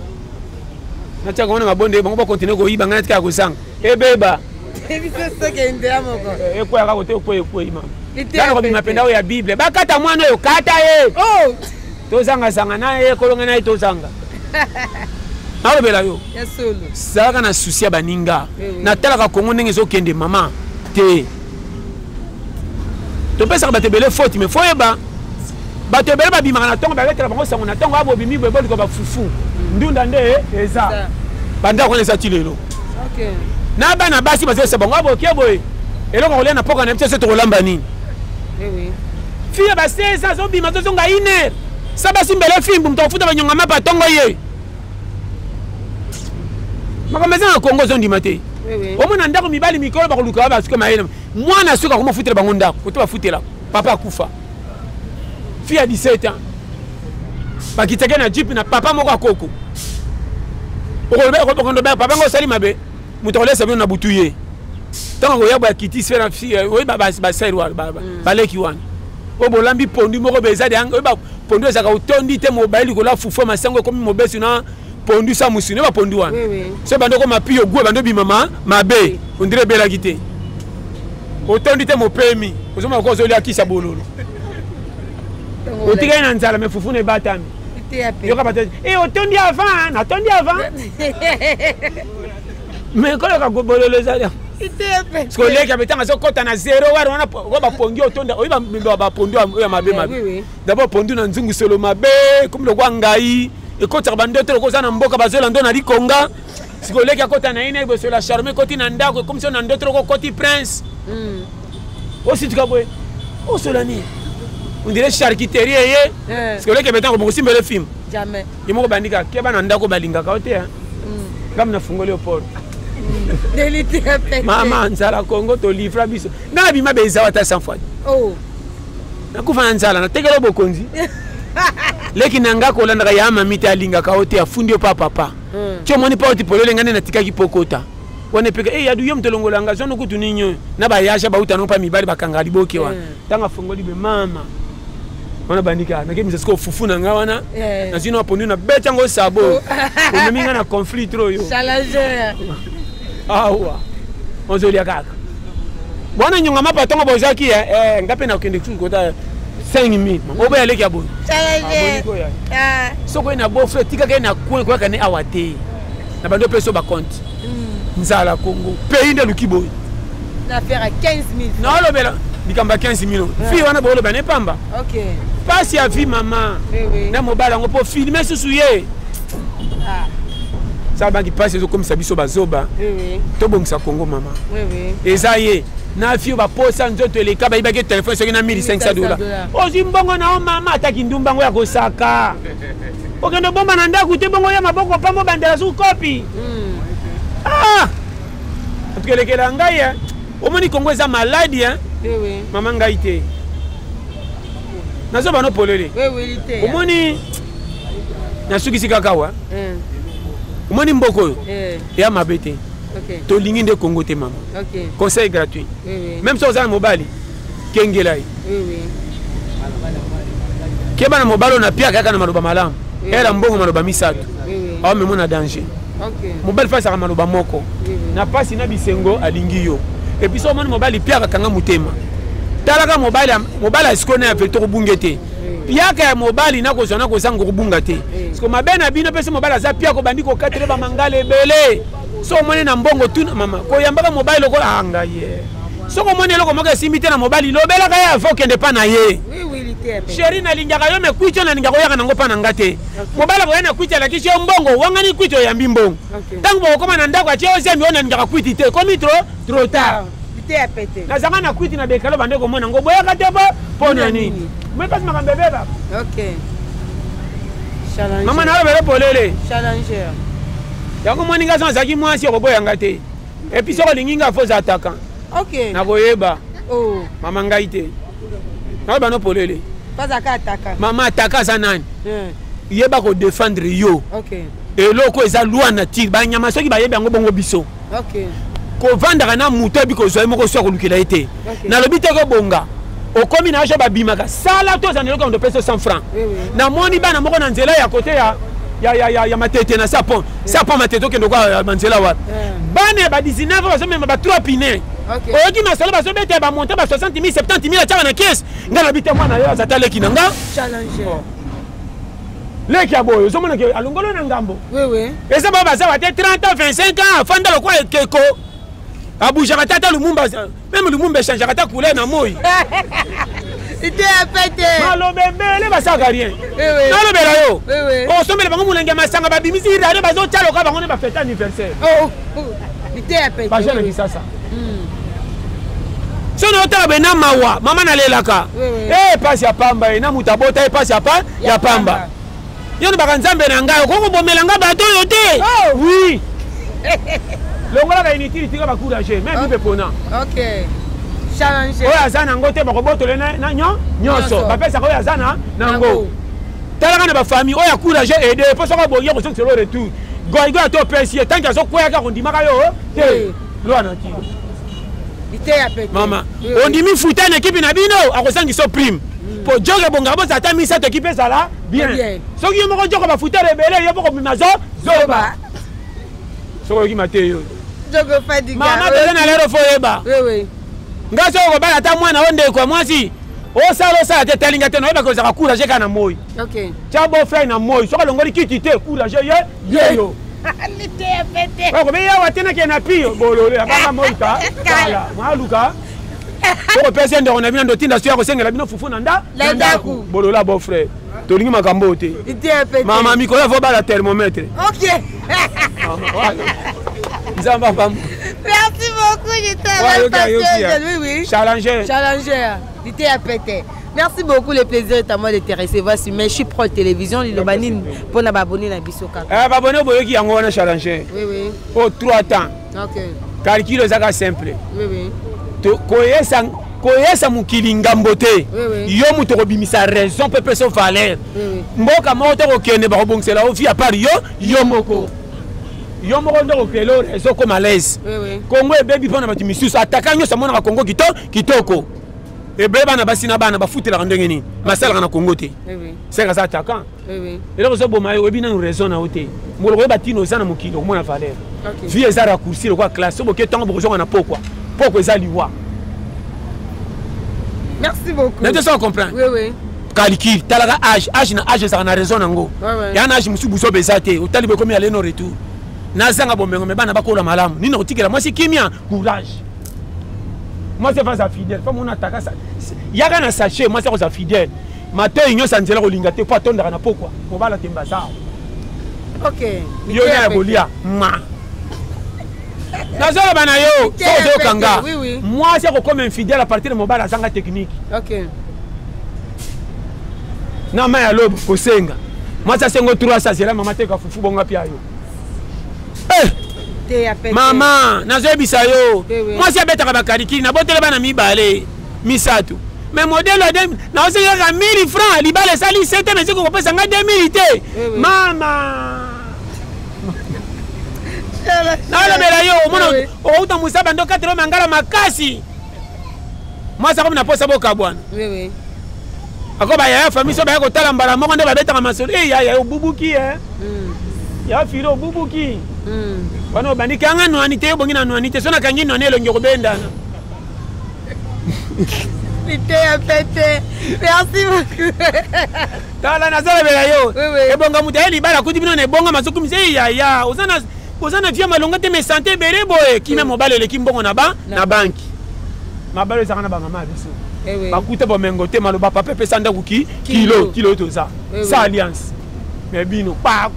na tia kongo na mabonde bango ba continuer ko yiba ngana tika ko sang e beba biso so ke ndea moko e ko ya côté ko ima kana ko bimapenda ya bible ba kata mwana yo kata ye oh to zanga zanga na ye kolonga na to zanga na bela yo yasolo saka na souci ya baninga na talaka kongo ndenge ezokende mama te to pesa ba tebele faute mais foyeba ba tebele ba bimaka na tongo ba letela bango sango na tongo abo bimi bebo liko ba fufu ndunda nde eza banda ko lesa tilelo OK na bana basi bazesa bango abo kieboy eloko kolia na poka na mtse to kolamba nini oui fia ba sesa zo bima zo nga iner sabasi mbele fimbu mtofuta banyonga mapa tongo ye makameza na Congo zo ndima te omona ndako mibali mikolo bakoluka ba suka mayena mwana suka komo futela bango ndako koto ba futela papa akufa fia 17 ans bakiteke na jeep na papa moko akoko okondo ba papa ngo sali mabe mutolesa bino na butuye tango ya ba kiti sfera fia oyi ba serwa ba leki wana obolambi pondu moko beza de oyi ba pondu ezaka utondi te mobile kola fufu masango komi mobesi na pondu sa musine ba pondu wana so bando ko mapio gwe bando bimama mabe ondire bela kite otondi te mopemi ozoma ko zolia kisa bololo otika na nzala me fufu ne batami yo ka bataje otondi avant na tondi avant me ko ka bololo za Parce que les capitaines ont côté na 0 on va pondu autonda on va pondu ya mabe mabe. D'abord pondu na nzungu solo mabe comme le Wangai et côté bande to ko sana mboka bazola ndo na likonga. Parce que les côté na ine bo la charmer côté na ndako comme si on ndo to côté prince. Aussi tu kabwe. O solani. On dirait charcuterie parce que les capitaines ont beaucoup simbe le film. Jamais. Yemo bandika keba na ndako balinga ka hote hein. Comme na fungo Léopold. Maman nzala Congo to livra biso. Na bima beza wata 100 fois. Oh. Na kufa nzala na tegelo bokonzi. Leki nanga ko landa ya mamita alinga ka hote afundi o papa. Tio moni pa oti polele ngane na tikaki pokota. Wane peka ya du yom tolongola nga zono kutu ninyo. Na ba yasha ba utano pa mibali bakanga liboke wa. Tanga fungo libe mama. Wana bandika na kemi sesko fufu na nga wana. Na zino apondi na becha ngo sabo. Ko minga na conflit tro yo. Challenger. Awa. Onzolia kaka. Bwana nyonga mapatongo bozaki ngape na kende ku kota 5000. Oba yale kya bon. Challenger. Soko ina bo frère tika ka na kwa kwa kane awate. Na bando peso ba compte. Nzala Congo. Pays de Lukibo. Na faire à 15000. Non lo bela dikamba 15000. Fi wana bo lo ba ne pamba. OK. Passe ya vie maman. Oui. Na mobala ngo po filmer susuye. Ah. Ça va qui passe comme ça biso bazoba. Oui. To bongisa Congo maman. Oui. Ezaye na fi ba posa nzoto le kaba ibake téléphone soki na $1500. Ozi mbongo na o mama ataki ndumba ngo ya kosaka. Okendo bomba na ndaku te bongo ya maboko pa mo bandela su kopi. Ah! Tukelekela ngai ya. Omoni Congo eza maladi hein. Oui. Maman ngai te. Nazo bano polele. Oui, te. Omoni na suki sikakawa. Omoni mboko ya mabete. OK. To lingi nde Congo te maman. OK. Conseil gratuit. Oui. Même si on mobali kengelai. Oui. Keba na mobalo na pia kaka na maloba malamu. Era mbongo maloba misato. Oui. Awa memo na danger. OK. Mobali fa saka maloba moko. Na pasi na bisengo alingi yo. Et puis so moni mobali pia kanga mutema. Talaka mobali asikona ya veto bungete. Pia ka mobali na ko zona ko zango kubunga te. Parce que mabena bino pese mobali za pia ko bandiko katele ba mangale belé. So moni na mbongo tu mama. Ko yambaka mobali lokola anga ye. So ko moni loko moka simite na mobali lobela ka ya faut kende pa na ye. Oui, te. Chéri na lingaka yo me kuicho na lingaka yaka nango pa na ngate. Mobala boyana kuicho la kisho mbongo wangani kuicho ya mbongo. Tango bo koma na ndako atie ozemi ona lingaka kuiti te. Komi trop tard. Te a pété. Na zanga na kuiti na bekalo bande ko mona ngo boyaka te po na nini. Me pas ma bébé ba. OK. Challenger. Mama na bele polele. Challenger. Yango moninga zo zaki mwasi ko boyanga te. Et puis so linginga faux attaquant. OK. Na boyeba. Oh. Mama ngai te. Na ba no polele. Pas attaquant. Mama attaquant za nani? Yeba ko défendre yo. OK. Et loko eza loi na tir ba nyama soki ba yeba ngo bongo biso. OK. Ko vanda na muto bi ko zo moko so ko lukila ite. Na lobite ko bonga. Okomi na ajo babimaka. Sala to za neloko ndo peso 100 francs. Na moni bana moko na nzela ya côté ya matete na sapon. Sapon matete kendo kwa manzela wa. Bana ba 19 bazo même ba 3 pine. OK. Oki masala bazo bete ba monter ba 60,000 70,000 cha na caisse. Ngana bite mwana yo za taleki nanga. Challenger. Leki aboyo zo mona ke alongolo na ngambo. Oui. Eza baba za wate 30 ans 25 ans fanda lo kwa keko. Abuja tata Lumumba même Lumumba change tata couleur na moi. C'était à péter. Malobembele basaka rien. Oui. Nalobela yo. Oui. O sombele bango mulenge masanga babimisi radio bazo talo ka bango ne ba fête anniversaire. Oh. C'était à péter. Ba jana kisasa. Sono otabe na mawa mama na lelaka. Passe ya pamba na mutabota passe ya pamba. Yoni bakanzambe na ngai ko bomela nga bato yo te. Oui. Longola ka initiri tika ba courager même pe pona. OK. Challenger. Oya zana ngote ba kobotole na nyonso. Ba pesa ko ya zana na ngo. Talaka na ba famille oya courager aider po so ko boye ko so retour. Goigo to pesi tant que so kwya ka ndima ka yo. Te. Lo na ti. Ite ya pete. Mama. On dimi futa na équipe na bino akosangi so prime. Po joge bonga bo za ta misa to équipe sala bien. So ki mo ko jogo ba futa rebele yo ko mimazo zoba. So ko ki mateyo. Jogo fadi ga. Mama te na lero foyeba. Oui. Ngaso ko bala ta mwana onde ko mwasi. O sala te telinga te no ba ko za courage kana moyi. OK. Cha bo frère na moyi. So ko longoli kiti te courage ye yo. Lité ya pété. Ko be ya watena ke na pio bolole abanga moika. Kala, maluka. Ko pesa ndo na bina ndo tinda so ya ko sengela bino fufu na nda. Ndaku. Bolola beau frère. Tolingi makambo te. Lité ya pété. Mama mikola faut bala thermomètre. OK. Nzamba pam. Merci beaucoup, j'étais oui, oui. Challenger. Challenger. Lité ya pété. Merci beaucoup, le plaisir est à moi de te recevoir sur Mes Pro Télévision, Lilobanine, pour n'abonner à Bisoka. Abonner au Boyoki en a Challenger. Oui, oui. Oh, 3 temps. Ok. Calcul est simple. Oui, oui. Koyesa mukilinga mbote. Yo muto kobimisa raison pepe so valeur. Mboka moto kokende ba kobongisela ofi a part yo moko. Yo moko ndo kelo raison comme à l'aise. Congo ebebi pona bati misusu attaquant sa mona Congo kitoko. Ebeba na basina bana bafutela ndenge nini. Masala na Congo te. C'est ça attaquant. Et là so boma yo ebina raison na ote. Molo ko batino za na mukilo mona valeur. Vie eza raccourci le quoi classe bo ke tango bozo na pokwa. Pokwa eza liwa. Merci beaucoup. Mais tu sais comprendre. Oui, oui. Calcul, tu as âge, ça a raison. Il y a un âge, je suis besoin au talibé comme il y a les retour. Nazanga bombe, mais bana bakola malam. Ni no tikela, moi c'est kimia, courage. Moi c'est pas fidèle. Pas mon attaque ça. Il y a un sachet, moi c'est pas fidèle. Matin union sanzela olingate pas tondra na pourquoi. Pour bala tembaza. OK. Yo na bolia. Ma. Nazo banayo, so kanga. Moi c'est comme infidèle à partir de mon bala sanga technique. OK. Na ma ya lobo kosenga. Moi ça sengo 300 c'est la maman te ka fufu bonga pia yo. Maman, nazo ebisa yo. Moi c'est beta ka kariki na botele bana mibale. Misatu. Mais modèle na ose ya 1000 francs, libale sali 7 mais ko pesa nga 2000 té. Maman. Na bela yo, mona outa musaba ndo 80 mangala makasi. Moi ça comme na posa boka bwana. Oui oui. Akoba ya famille so ba ko tala mbala moko ndo ba beta ka masolo. Ya bubuki Ya filo bubuki. Bano bandika nga no anite bongi na no anite so na kangi no nelo ngoko bendana. Lité ya pété. Merci beaucoup. Tala na zala bela yo. E bonga muteli bala kuti bino ne bonga masoku mse ya. Ozana via malonga te me santé bere boye ki na mobile le kimbongo na banki. Mabalo za kana ba mama biso. Bakuta ba mengote maloba papa pesa nda kuki kilo to ça. Ça alliance. Mais bino pa.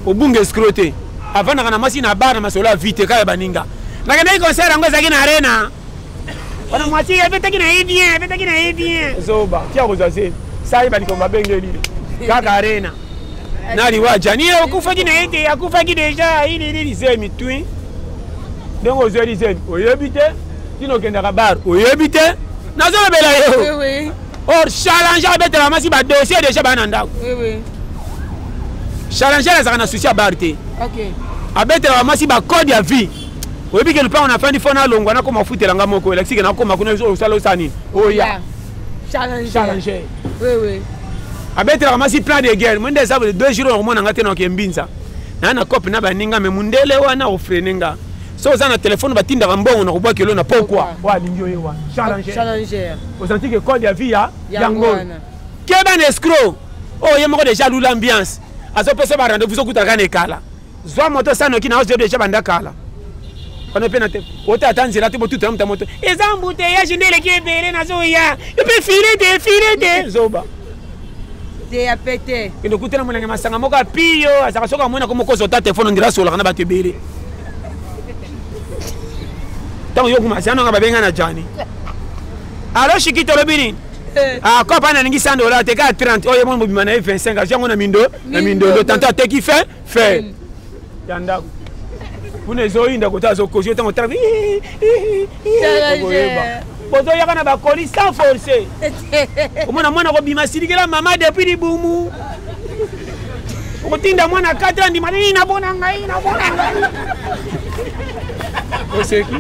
Obunge scroté. Avant na kana masi na bar na masola vite kaya baninga. Na kana concert ngo zaki na arena. Wana mwasi ebeta kina bien. Zoba, tia kozaze. Sai ba nikomba bengeli. Kaka arena. Nali waja ni okufa kina ete akufa ki deja ili semi twin. Dongo zeli zen. Oyebite kino kenda ka bar. Oyebite nazo bela yo. Oui. Or challenge abete la masi ba dossier déjà ba nanda. Oui. Challenge la zana souci à barté. OK. Abete la masi ba code ya vie. Oyebi ke le pa on a fait fo na longwa na koma futela nga moko elexike na koma kuna zo sala osani. Oya. Challenge. Oui. Abete la masi plan de guerre. Mwende za 2 jours au mona ngate na kembinza. Na cop na baninga me mundele wana ofrenenga. So za na téléphone batinda mbongo na kubwa kilo na pourquoi. Wa lingio yewa. Challenger. Vous sentez que code ya vie ya yango. Keba na escroc. Oh yemoko déjà l'ambiance. Azo pesa ba rendez-vous so kutaka ne kala. Zwa moto sana kina ozo déjà banda kala. Quand on peut noter, autant attendre là, tu peux tout le temps moto. Et ça embouteillage, je ne l'ai pas fait, na zoya. Tu peux filer, zoba. T'es à péter. Et donc, tu as mon masanga moka pio, ça va soka mona comme koso ta téléphone on dira sur la na ba te bere. Tant yo kuma sana nga babenga na jani. Alors shikito lobini. Ah quoi pas na ningi $100 te ka 30. Oh yemo bima na 25. Jango na mindo, le tantôt te qui fait. Yanda. Vous ne zoï ndakota zo kojo tango travi. Bozo yaka na ba koli sans forcer. Omona mwana ko bima silikela mama depuis di bumu. Otinda mwana 4 ans di mani na bona ngai. Oseki.